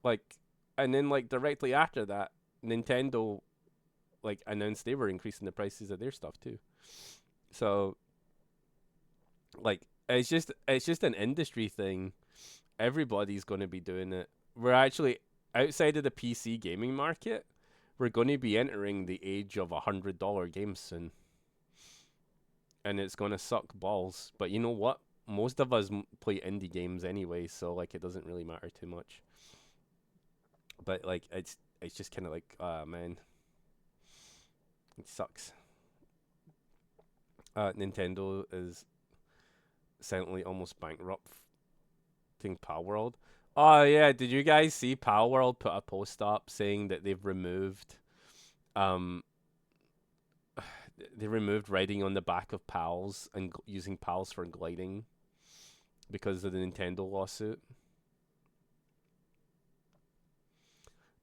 Like, and then like directly after that, Nintendo like announced they were increasing the prices of their stuff too. So like it's just an industry thing. Everybody's going to be doing it. We're actually outside of the PC gaming market. We're going to be entering the age of $100 games soon. And it's going to suck balls. But you know what? Most of us play indie games anyway, so like it doesn't really matter too much. But like it's just kind of like, man, it sucks. Nintendo is silently almost bankrupting Palworld. Oh yeah, did you guys see Palworld put a post up saying that they've removed they removed riding on the back of pals and using pals for gliding because of the Nintendo lawsuit?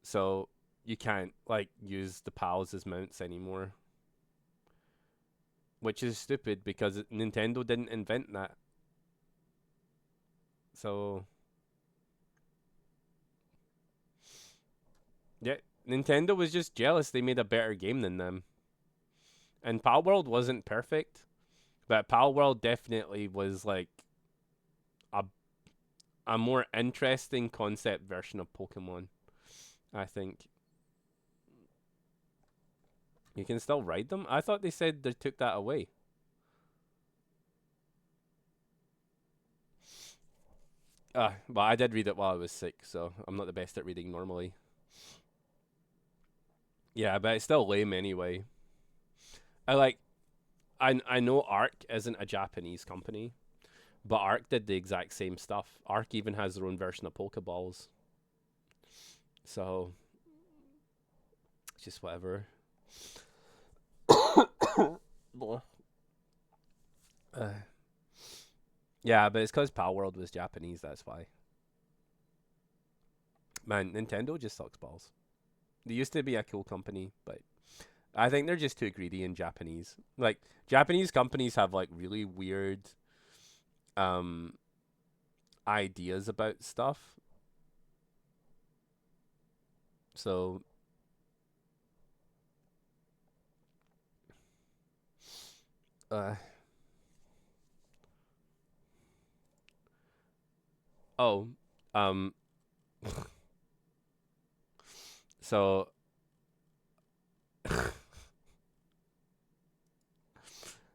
So you can't like use the pals as mounts anymore, which is stupid because Nintendo didn't invent that. So yeah, Nintendo was just jealous they made a better game than them. And Palworld wasn't perfect, but Palworld definitely was like a more interesting concept version of Pokemon, I think. You can still ride them? I thought they said they took that away. But I did read it while I was sick, so I'm not the best at reading normally. Yeah, but it's still lame anyway. I know Arc isn't a Japanese company, but Arc did the exact same stuff. Arc even has their own version of Pokeballs. So, it's just whatever. Yeah, but it's because Palworld was Japanese, that's why. Man, Nintendo just sucks balls. They used to be a cool company, but I think they're just too greedy in Japanese. Like, Japanese companies have, like, really weird ideas about stuff. So, oh, so,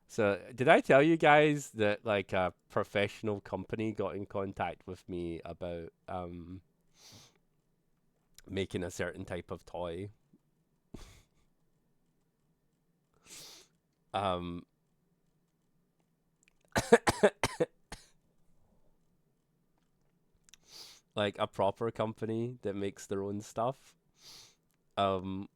so did I tell you guys that like a professional company got in contact with me about making a certain type of toy? Like a proper company that makes their own stuff. They're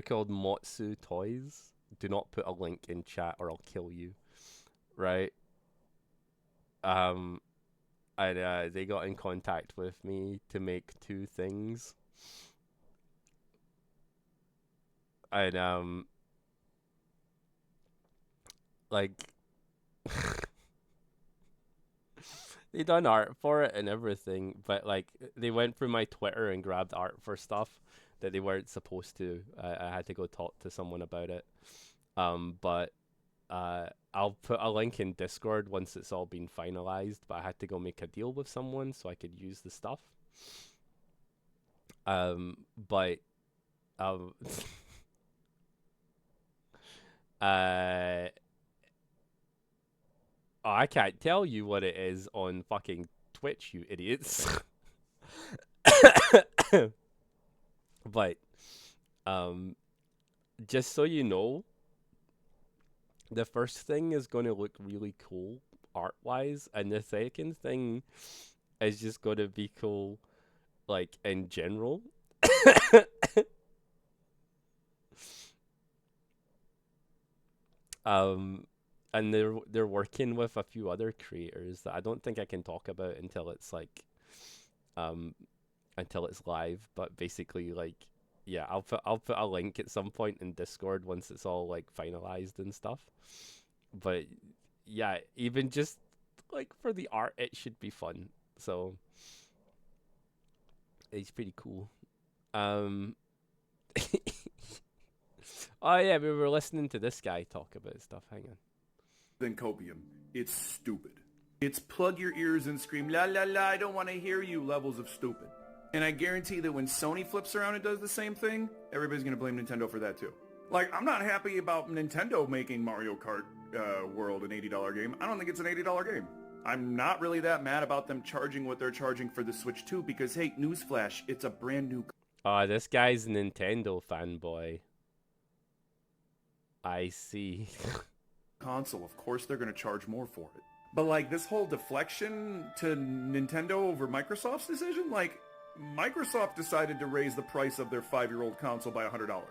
called Motsu Toys. Do not put a link in chat or I'll kill you. Right? And they got in contact with me to make two things. And like they done art for it and everything, but like they went through my Twitter and grabbed art for stuff that they weren't supposed to. I had to go talk to someone about it. But I'll put a link in Discord once it's all been finalized, but I had to go make a deal with someone so I could use the stuff. But I can't tell you what it is on fucking Twitch, you idiots. But just so you know, the first thing is going to look really cool art-wise, and the second thing is just going to be cool, like, in general. And they're working with a few other creators that I don't think I can talk about until it's like until it's live. But basically, like, yeah, I'll put a link at some point in Discord once it's all like finalized and stuff. But yeah, even just like for the art, it should be fun. So it's pretty cool. Oh yeah, we were listening to this guy talk about stuff. Hang on. Than copium. It's stupid. It's plug your ears and scream, la la la, I don't want to hear you levels of stupid. And I guarantee that when Sony flips around and does the same thing, everybody's going to blame Nintendo for that too. Like, I'm not happy about Nintendo making Mario Kart World an $80 game. I don't think it's an $80 game. I'm not really that mad about them charging what they're charging for the Switch 2 because, hey, newsflash, it's a brand new... Oh, this guy's a Nintendo fanboy. I see. console. Of course they're going to charge more for it. But, like, this whole deflection to Nintendo over Microsoft's decision, like, Microsoft decided to raise the price of their 5-year-old console by $100.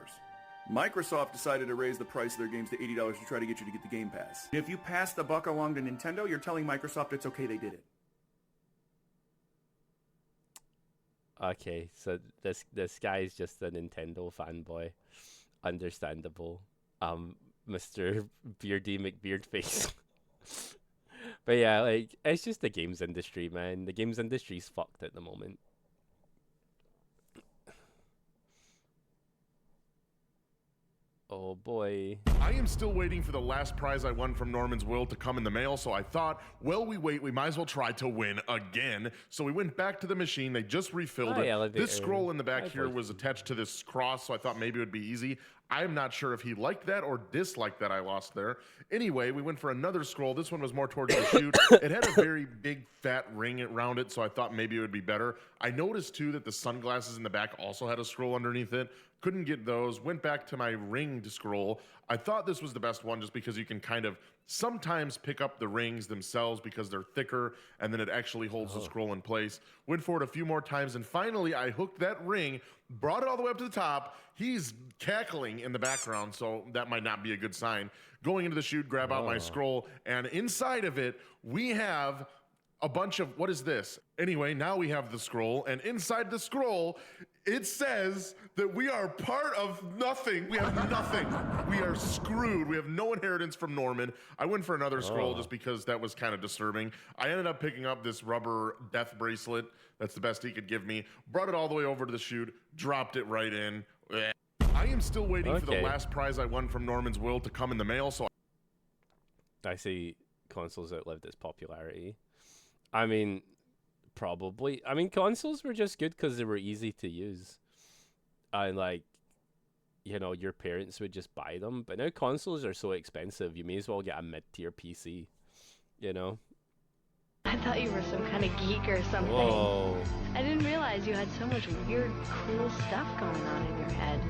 Microsoft decided to raise the price of their games to $80 to try to get you to get the Game Pass. If you pass the buck along to Nintendo, you're telling Microsoft it's okay they did it. Okay, so this guy is just a Nintendo fanboy. Understandable. Mr. Beardy McBeardface. But yeah, like, it's just the games industry, man. The games industry's fucked at the moment. Oh boy. I am still waiting for the last prize I won from Norman's Will to come in the mail, so I thought, well, we wait, we might as well try to win again. So we went back to the machine, they just refilled it. Elevator. This scroll in the back here was attached to this cross, so I thought maybe it would be easy. I'm not sure if he liked that or disliked that I lost there. Anyway, we went for another scroll. This one was more towards the chute. It had a very big fat ring around it, so I thought maybe it would be better. I noticed too that the sunglasses in the back also had a scroll underneath it. Couldn't get those. Went back to my ringed scroll. I thought this was the best one just because you can kind of sometimes pick up the rings themselves because they're thicker and then it actually holds the scroll in place. Went for it a few more times and finally I hooked that ring, brought it all the way up to the top. He's cackling in the background, so that might not be a good sign. Going into the chute, grab out my scroll, and inside of it, we have a bunch of, what is this? Anyway, now we have the scroll, and inside the scroll, it says that we are part of nothing. We have nothing. We are screwed. We have no inheritance from Norman. I went for another scroll just because that was kind of disturbing. I ended up picking up this rubber death bracelet. That's the best he could give me. Brought it all the way over to the chute, dropped it right in. I am still waiting for the last prize I won from Norman's Will to come in the mail, so I see consoles outlived its popularity. I mean, probably. I mean, consoles were just good because they were easy to use. And, like, you know, your parents would just buy them. But now consoles are so expensive, you may as well get a mid-tier PC, you know? I thought you were some kind of geek or something. Whoa. I didn't realize you had so much weird, cool stuff going on in your head.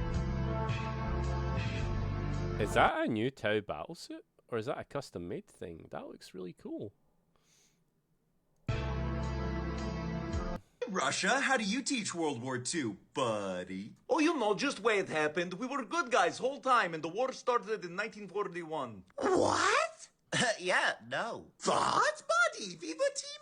Is that a new Tau battlesuit? Or is that a custom-made thing? That looks really cool. Russia, how do you teach World War II, buddy? Oh, you know just way it happened. We were good guys whole time, and the war started in 1941. What? Yeah, no. What, buddy? We were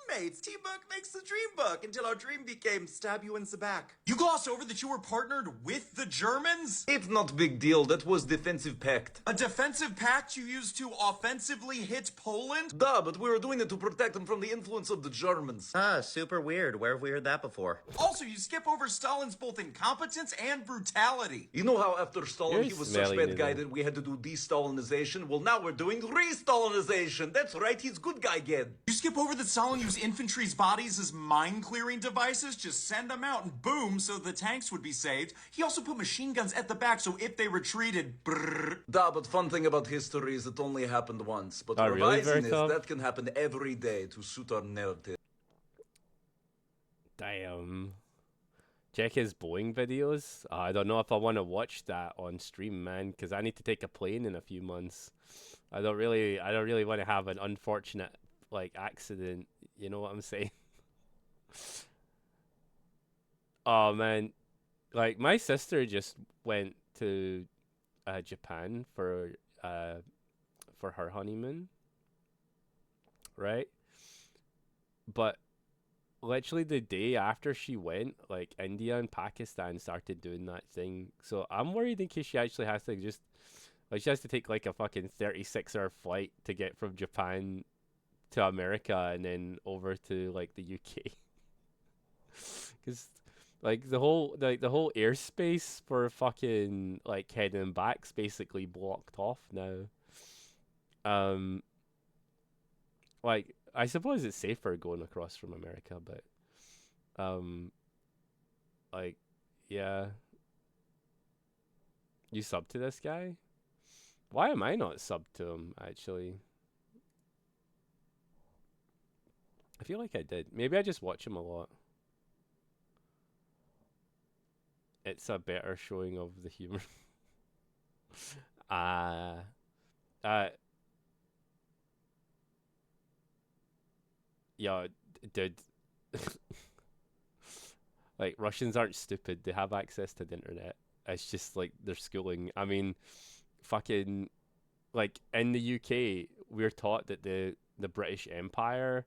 teammates. Teamwork makes the dream work until our dream became stab you in the back. You gloss over that you were partnered with the Germans? It's not big deal. That was defensive pact. A defensive pact you used to offensively hit Poland? Duh, but we were doing it to protect them from the influence of the Germans. Ah, super weird. Where have we heard that before? Also, you skip over Stalin's both incompetence and brutality. You know how after Stalin he was such a bad guy that we had to do de-Stalinization? Well, now we're doing re-Stalinization. That's right, he's good guy again. You skip over that Stalin used infantry's bodies as mine-clearing devices? Just send them out and boom, so the tanks would be saved. He also put machine guns at the back, so if they retreated, brrr. Duh, but fun thing about history is it only happened once. But really, revising is that can happen every day to suit our narrative. Damn. Check his Boeing videos. I don't know if I want to watch that on stream, man, because I need to take a plane in a few months. I don't really want to have an unfortunate, like, accident. You know what I'm saying? Oh man, like, my sister just went to Japan for for her honeymoon, right? But literally the day after she went, like India and Pakistan started doing that thing. So I'm worried in case she actually has to just, like, she has to take like a fucking 36-hour flight to get from Japan to America and then over to like the UK. Because like the whole airspace for fucking like heading back's basically blocked off now. Like I suppose it's safer going across from America, but like, yeah. You sub to this guy? Why am I not sub to him actually? I feel like I did. Maybe I just watch him a lot. It's a better showing of the humor. Yeah, dude. Like, Russians aren't stupid. They have access to the internet. It's just like their schooling. I mean, fucking, like in the UK, we're taught that the British Empire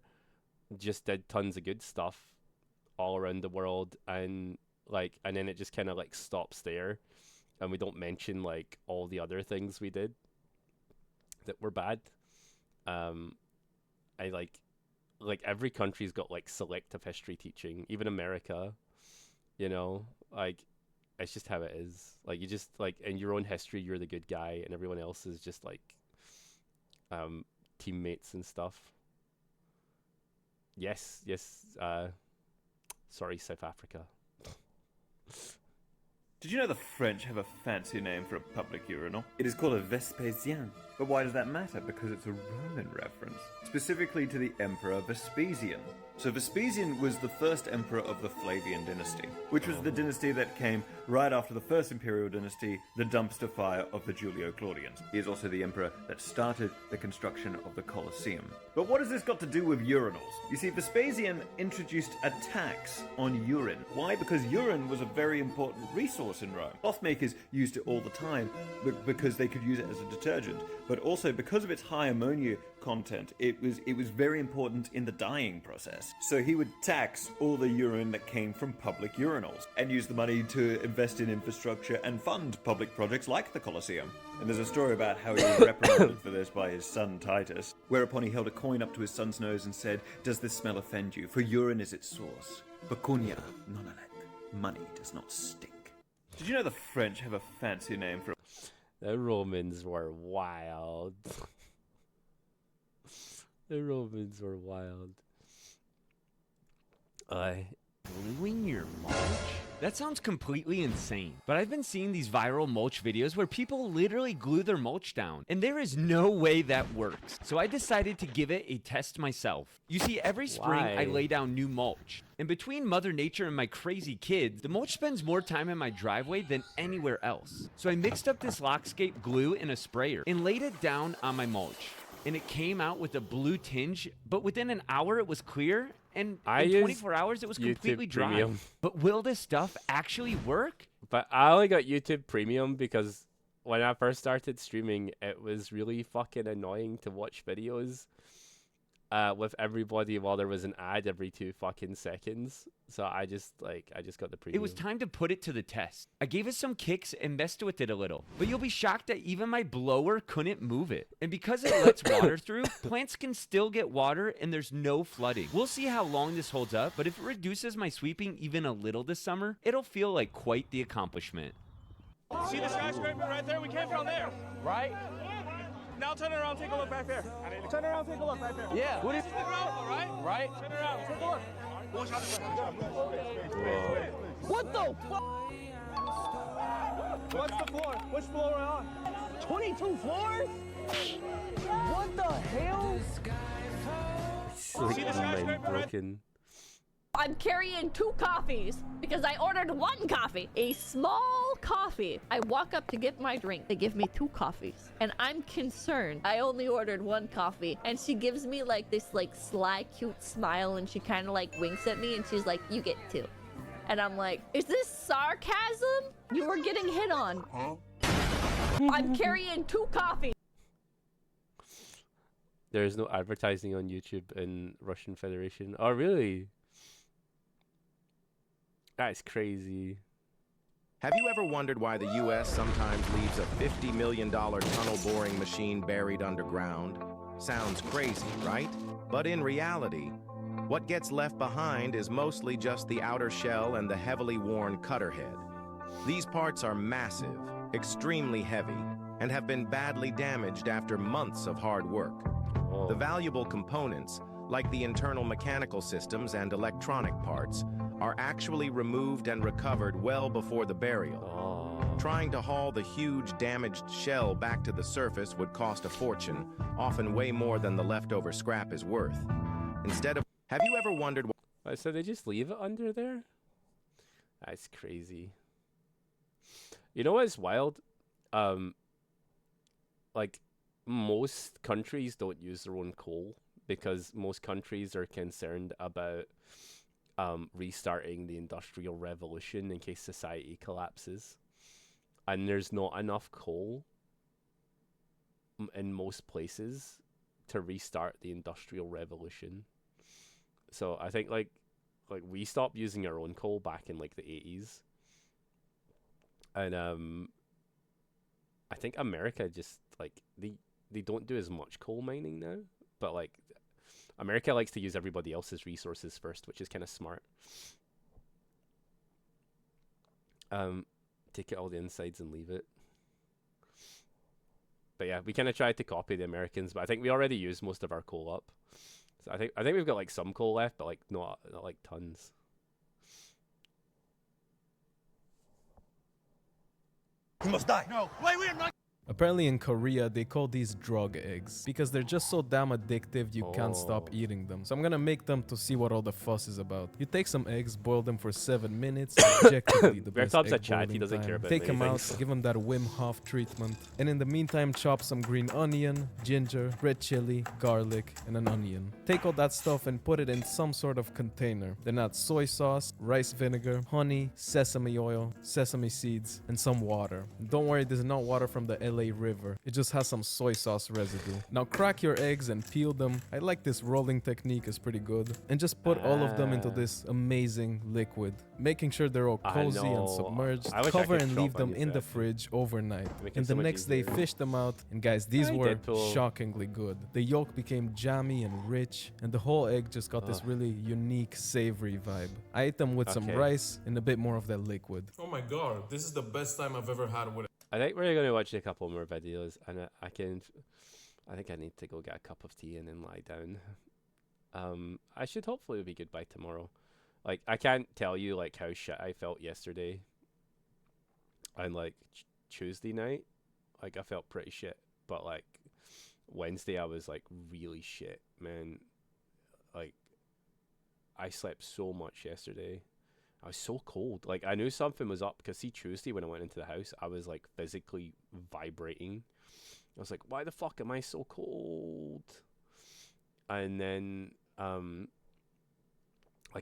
just did tons of good stuff all around the world, and like, and then it just kind of like stops there, and we don't mention like all the other things we did that were bad. I like every country's got like selective history teaching, even America, you know, like it's just how it is. Like, you just like in your own history you're the good guy and everyone else is just like teammates and stuff. Yes, sorry, South Africa. Did you know the French have a fancy name for a public urinal? It is called a Vespasien. But why does that matter? Because it's a Roman reference, specifically to the Emperor Vespasian. So Vespasian was the first emperor of the Flavian dynasty, which was the dynasty that came right after the first imperial dynasty, the dumpster fire of the Julio-Claudians. He is also the emperor that started the construction of the Colosseum. But what has this got to do with urinals? You see, Vespasian introduced a tax on urine. Why? Because urine was a very important resource in Rome. Cloth makers used it all the time because they could use it as a detergent, but also because of its high ammonia content, it was very important in the dyeing process. So he would tax all the urine that came from public urinals and use the money to invest in infrastructure and fund public projects like the Colosseum. And there's a story about how he was reprimanded for this by his son Titus, whereupon he held a coin up to his son's nose and said, "Does this smell offend you? For urine is its source. Pecunia non olet. Money does not stink." Did you know the French have a fancy name for... The Romans were wild. The Romans were wild. Gluing your mulch? That sounds completely insane. But I've been seeing these viral mulch videos where people literally glue their mulch down, and there is no way that works. So I decided to give it a test myself. You see, every spring I lay down new mulch. And between Mother Nature and my crazy kids, the mulch spends more time in my driveway than anywhere else. So I mixed up this Lockscape glue in a sprayer and laid it down on my mulch. And it came out with a blue tinge, but within an hour it was clear, and in 24 hours it was completely dry. Premium. But will this stuff actually work? But I only got YouTube Premium because when I first started streaming, it was really fucking annoying to watch videos with everybody while there was an ad every 2 fucking seconds. So I just got the Premium. It was time to put it to the test. I gave it some kicks and messed with it a little. But you'll be shocked that even my blower couldn't move it. And because it lets water through, plants can still get water and there's no flooding. We'll see how long this holds up, but if it reduces my sweeping even a little this summer, it'll feel like quite the accomplishment. See the skyscraper right there? We came from there, right? Now turn around, take a look back there. Turn around, take a look back there. Yeah. What is it? Right? Right? Turn around, take a look. What the fuck? What's the floor? Which floor are we on? 22 floors? What the hell? See the skyscraper right? I'm carrying 2 coffees because I ordered 1 coffee, a small coffee. I walk up to get my drink. They give me 2 coffees and I'm concerned. I only ordered 1 coffee and she gives me like this like sly cute smile and she kind of like winks at me and she's like, "You get 2." And I'm like, "Is this sarcasm? You were getting hit on." Huh? I'm carrying 2 coffees. There's no advertising on YouTube in Russian Federation. Oh, really? That's crazy. Have you ever wondered why the U.S. sometimes leaves a $50 million tunnel boring machine buried underground? Sounds crazy, right? But in reality, what gets left behind is mostly just the outer shell and the heavily worn cutter head. These parts are massive, extremely heavy, and have been badly damaged after months of hard work. The valuable components, like the internal mechanical systems and electronic parts, are actually removed and recovered well before the burial. Trying to haul the huge damaged shell back to the surface would cost a fortune, often way more than the leftover scrap is worth. Instead of, have you ever wondered why? So they just leave it under there? That's crazy. You know what's wild? Like, most countries don't use their own coal because most countries are concerned about restarting the Industrial Revolution in case society collapses. And there's not enough coal in most places to restart the Industrial Revolution. So I think like we stopped using our own coal back in like the 80s. And I think America just like they don't do as much coal mining now, but like America likes to use everybody else's resources first, which is kind of smart. Take out all the insides and leave it. But yeah, we kind of tried to copy the Americans, but I think we already used most of our coal up. So I think we've got like some coal left, but like not like tons. He must die. No, wait, we're not. Apparently in Korea, they call these drug eggs because they're just so damn addictive you can't stop eating them. So I'm gonna make them to see what all the fuss is about. You take some eggs, boil them for 7 minutes, objectively the best egg a chat, he boiling doesn't time. care about Take many them out, things. give them that Wim Hof treatment. And in the meantime, chop some green onion, ginger, red chili, garlic, and an onion. Take all that stuff and put it in some sort of container. Then add soy sauce, rice vinegar, honey, sesame oil, sesame seeds, and some water. And don't worry, this is not water from the LA River. It just has some soy sauce residue. Now crack your eggs and peel them. I like this rolling technique, is pretty good. And just put all of them into this amazing liquid, making sure they're all cozy and submerged. Cover and leave them in the fridge overnight. And the next day fish them out. And guys, these were shockingly good. The yolk became jammy and rich, and the whole egg just got this really unique savory vibe. I ate them with some rice and a bit more of that liquid. Oh my god, this is the best time I've ever had with it. I think we're going to watch a couple more videos, and I think I need to go get a cup of tea and then lie down. I should hopefully be good by tomorrow. Like, I can't tell you, like, how shit I felt yesterday. And, like, Tuesday night, like, I felt pretty shit. But, like, Wednesday, I was, like, really shit, man. Like, I slept so much yesterday. I was so cold. Like, I knew something was up because, see, Tuesday when I went into the house, I was, like, physically vibrating. I was like, why the fuck am I so cold? And then, like,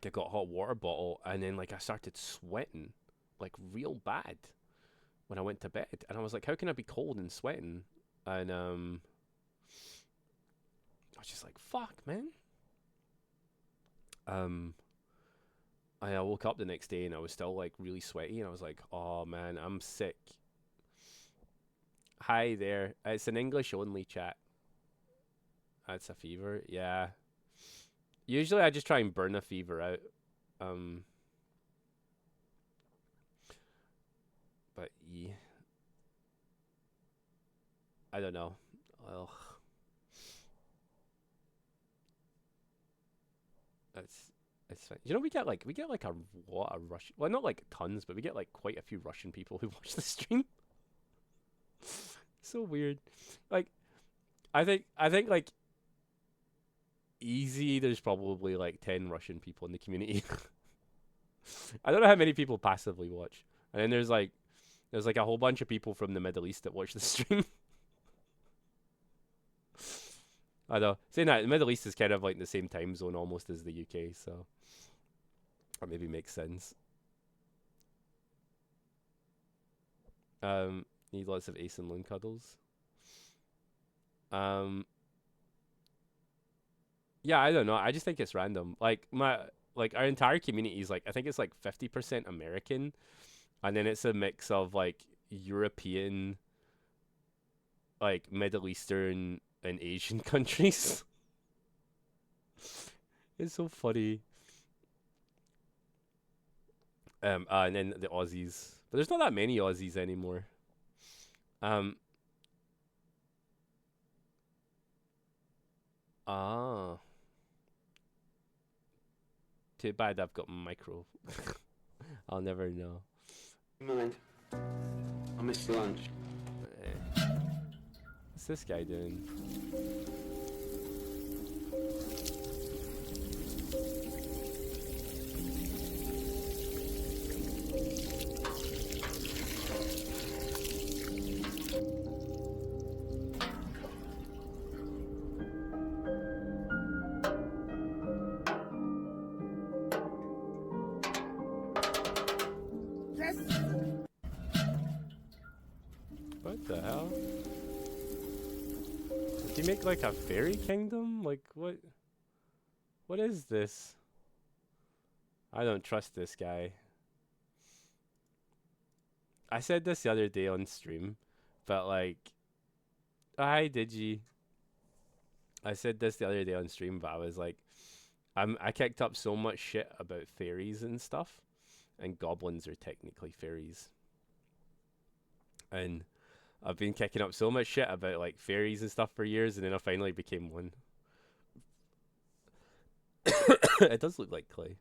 I got a hot water bottle, and then, like, I started sweating, like, real bad when I went to bed. And I was like, how can I be cold and sweating? And, I was just like, fuck, man. I woke up the next day and I was still like really sweaty, and I was like, oh man, I'm sick. Hi there. It's an English only chat. That's a fever. Yeah. Usually I just try and burn a fever out. But yeah. I don't know. Ugh. It's fine. You know, we get like a lot of Russian, well, not like tons, but we get like quite a few Russian people who watch the stream. So weird. Like, I think like easy, there's probably like 10 Russian people in the community. I don't know how many people passively watch. And then there's like a whole bunch of people from the Middle East that watch the stream. I know. Saying that, the Middle East is kind of like the same time zone almost as the UK, so that maybe makes sense. Need lots of Ace and Loon cuddles. Yeah, I don't know. I just think it's random. Like our entire community is like, I think it's like 50% American, and then it's a mix of like European, like Middle Eastern and Asian countries. It's so funny. And then the Aussies, but there's not that many Aussies anymore. Too bad I've got micro. I'll never know. Mind. I missed lunch. What's this guy doing? What the hell? Did he make like a fairy kingdom? Like what? What is this? I don't trust this guy. I said this the other day on stream, but like, hi Digi. I said this the other day on stream, but I was like, I kicked up so much shit about fairies and stuff, and goblins are technically fairies. And I've been kicking up so much shit about like fairies and stuff for years, and then I finally became one. It does look like clay.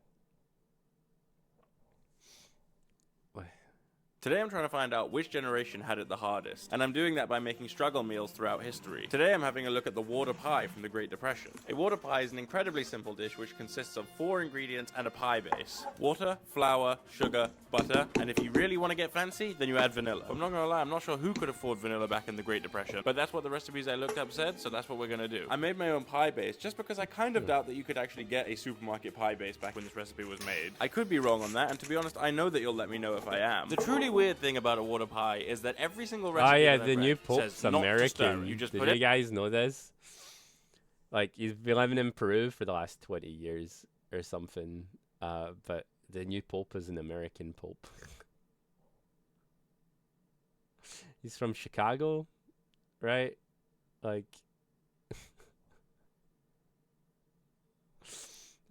Today I'm trying to find out which generation had it the hardest, and I'm doing that by making struggle meals throughout history. Today I'm having a look at the water pie from the Great Depression. A water pie is an incredibly simple dish which consists of 4 ingredients and a pie base. Water, flour, sugar, butter, and if you really want to get fancy, then you add vanilla. I'm not gonna lie, I'm not sure who could afford vanilla back in the Great Depression, but that's what the recipes I looked up said, so that's what we're gonna do. I made my own pie base just because I kind of doubt that you could actually get a supermarket pie base back when this recipe was made. I could be wrong on that, and to be honest, I know that you'll let me know if I am. The truly weird thing about a water pie is that every single recipe Oh yeah, that the I've new read Pope's says not to stir. American. You just Did put you it. guys know this? Like, he's been living in Peru for the last 20 years or something. But the new Pope is an American Pope. He's from Chicago, right? Like,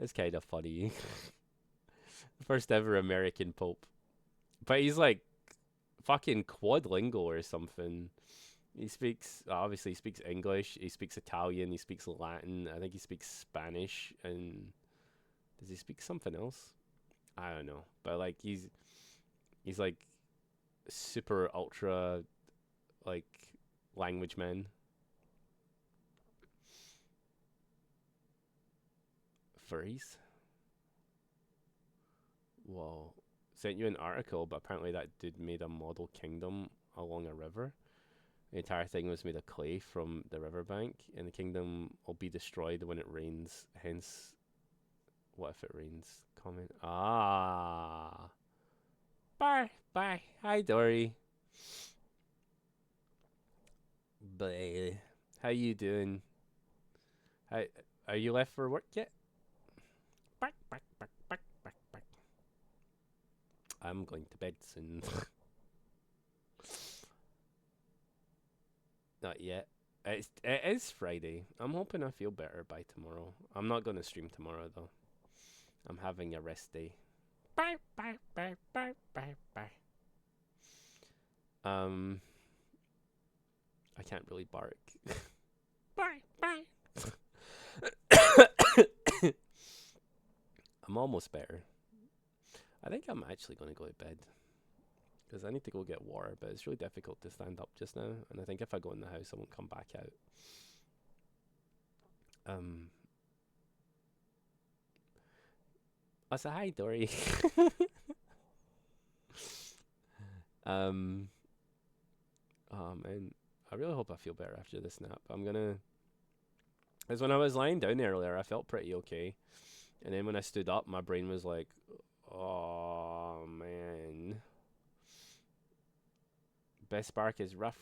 it's kind of funny. First ever American Pope. But he's like fucking quadlingual or something. He speaks, obviously he speaks English, he speaks Italian, he speaks Latin, I think he speaks Spanish, and does he speak something else? I don't know. But like he's like super ultra like language man. Furries? Whoa. Sent you an article, but apparently that dude made a model kingdom along a river. The entire thing was made of clay from the riverbank, and the kingdom will be destroyed when it rains. Hence, what if it rains? Comment. Ah. Bye. Bye. Hi, Dory. Bye. How you doing? Hi. Are you left for work yet? Back. I'm going to bed soon. Not yet. It is Friday. I'm hoping I feel better by tomorrow. I'm not going to stream tomorrow though. I'm having a rest day. Bye. I can't really bark. Bye. I'm almost better. I think I'm actually going to go to bed. Because I need to go get water, but it's really difficult to stand up just now. And I think if I go in the house, I won't come back out. I said, hi, Dory. Oh, man. I really hope I feel better after this nap. I'm going to... Because when I was lying down earlier, I felt pretty okay. And then when I stood up, my brain was like, oh, man. Best bark is rough.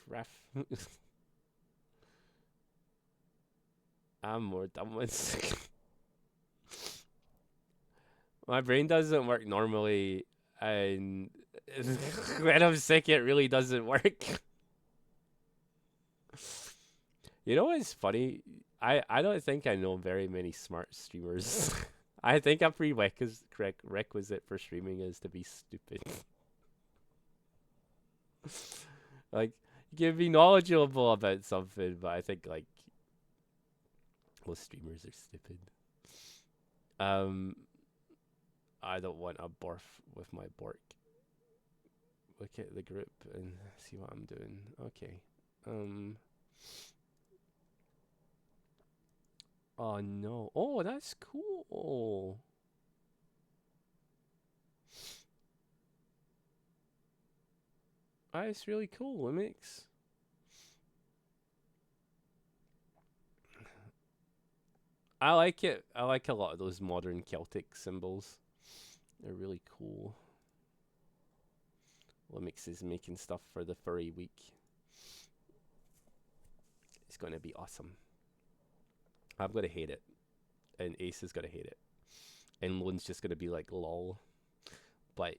I'm more dumb ones. My brain doesn't work normally, and when I'm sick, it really doesn't work. You know what's funny? I don't think I know very many smart streamers. I think a prerequisite for streaming is to be stupid. Like, you can be knowledgeable about something, but I think, like, most streamers are stupid. I don't want a barf with my bork. Look at the group and see what I'm doing. Okay. Oh no. Oh, that's cool. That's really cool, Mix. I like it. I like a lot of those modern Celtic symbols. They're really cool. Limix is making stuff for the furry week. It's gonna be awesome. I'm gonna hate it. And Ace is gonna hate it. And Lone's just gonna be like, lol. But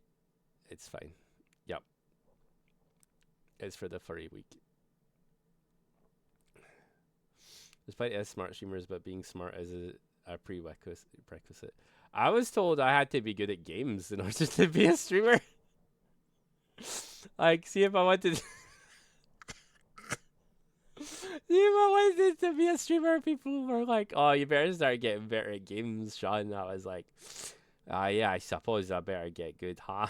it's fine. Yep. It's for the furry week. Despite as smart streamers, but being smart as a prerequisite. I was told I had to be good at games in order to be a streamer. Like, see if I wanted to be a streamer, people were like, oh, you better start getting better at games, Sean. And I was like, yeah, I suppose I better get good, huh?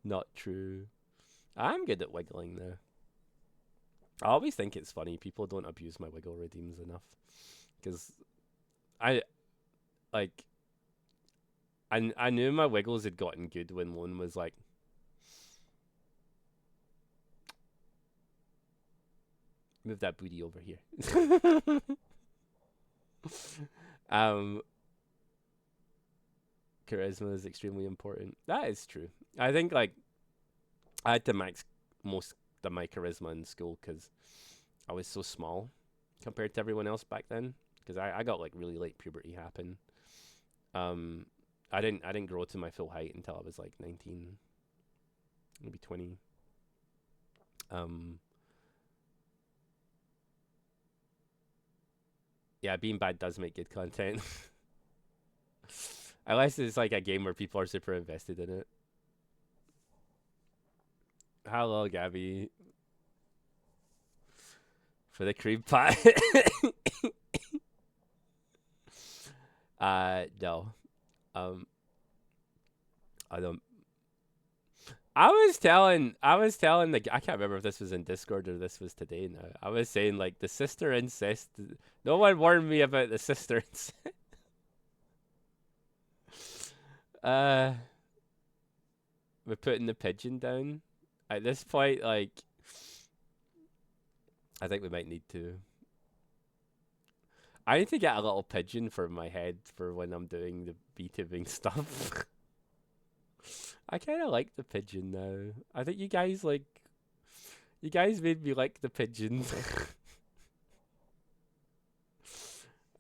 Not true. I'm good at wiggling, though. I always think it's funny people don't abuse my wiggle redeems enough. Because I knew my wiggles had gotten good when Lone was like, move that booty over here. Charisma is extremely important. That is true. I think, like, I had to max most of my charisma in school because I was so small compared to everyone else back then. Because I got, like, really late puberty happen. I didn't grow to my full height until I was like 19, maybe 20. Yeah, being bad does make good content. Unless it's like a game where people are super invested in it. Hello, Gabby. For the cream pie. No. I don't. I was telling the, I can't remember if this was in Discord or this was today now. I was saying, like, the sister incest. No one warned me about the sister incest. We're putting the pigeon down. At this point, like, I think we might need to. I need to get a little pigeon for my head for when I'm doing the VTubing stuff. I kind of like the pigeon now. I think you guys made me like the pigeon.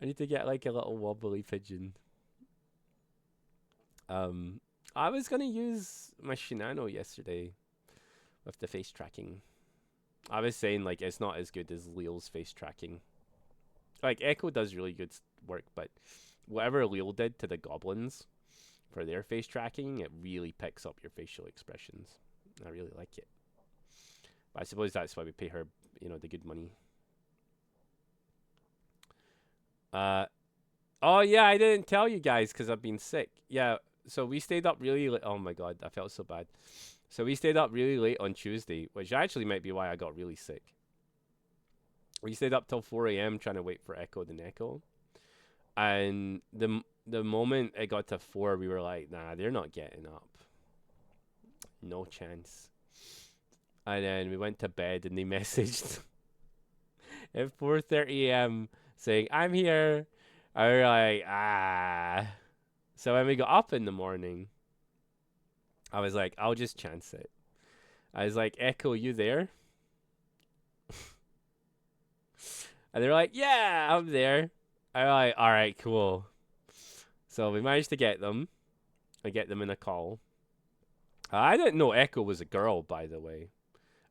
I need to get like a little wobbly pigeon. I was gonna use my Shinano yesterday with the face tracking. I was saying, like, it's not as good as Leo's face tracking. Like, Echo does really good work, but whatever Leo did to the goblins for their face tracking, it really picks up your facial expressions. I really like it. But I suppose that's why we pay her, you know, the good money. Oh yeah, I didn't tell you guys because I've been sick. Yeah, so we stayed up really late. Oh my god, I felt so bad. So we stayed up really late on Tuesday, which actually might be why I got really sick. We stayed up till 4 a.m. trying to wait for Echo the Neko. And the moment it got to 4, we were like, nah, they're not getting up. No chance. And then we went to bed and they messaged at 4:30 a.m. saying, I'm here. I was like, ah. So when we got up in the morning, I was like, I'll just chance it. I was like, Echo, you there? And they're like, yeah, I'm there. I'm like, all right, cool. So we managed to get them. I get them in a call. I didn't know Echo was a girl, by the way.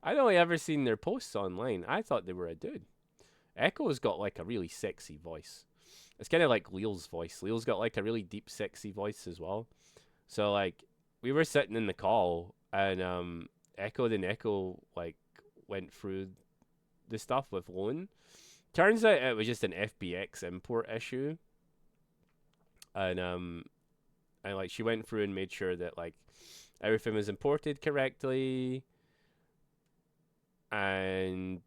I'd only ever seen their posts online. I thought they were a dude. Echo's got like a really sexy voice. It's kind of like Leo's voice. Leo's got like a really deep, sexy voice as well. So like, we were sitting in the call, and Echo like went through the stuff with Lone. Turns out it was just an FBX import issue, and like she went through and made sure that like everything was imported correctly, and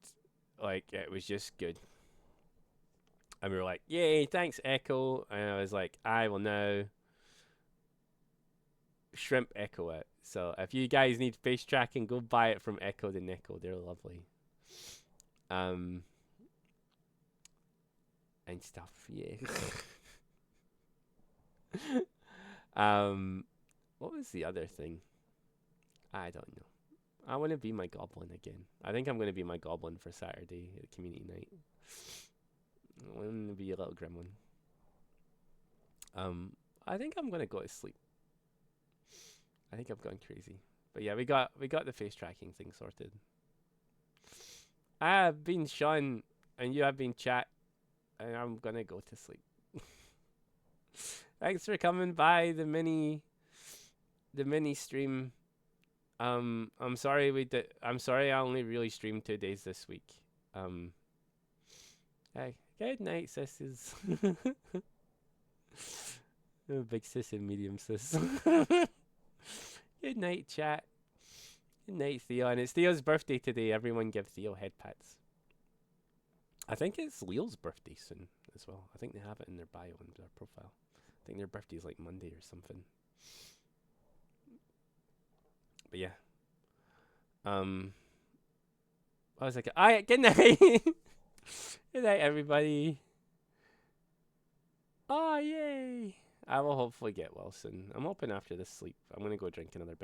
like it was just good. And we were like, yay, thanks Echo. And I was like, I will now shrimp Echo it. So if you guys need face tracking, go buy it from Echo the Nickel. They're lovely. And stuff, yeah. What was the other thing? I don't know. I want to be my goblin again. I think I'm going to be my goblin for Saturday at community night. I want to be a little gremlin. I think I'm going to go to sleep. I think I'm going crazy. But yeah, we got the face tracking thing sorted. I have been Sean, and you have been Chat, and I'm going to go to sleep. Thanks for coming by the mini stream. I'm sorry I'm sorry I only really streamed 2 days this week. Hey, good night, sisters. Big sis and medium sis. Good night, chat. Good night, Theo. And it's Theo's birthday today. Everyone give Theo head pats. I think it's Leo's birthday soon as well. I think they have it in their bio and their profile. I think their birthday's like Monday or something. But yeah. I was like, alright, good night. Good night, everybody. Oh, yay. I will hopefully get well soon. I'm hoping after this sleep, I'm going to go drink another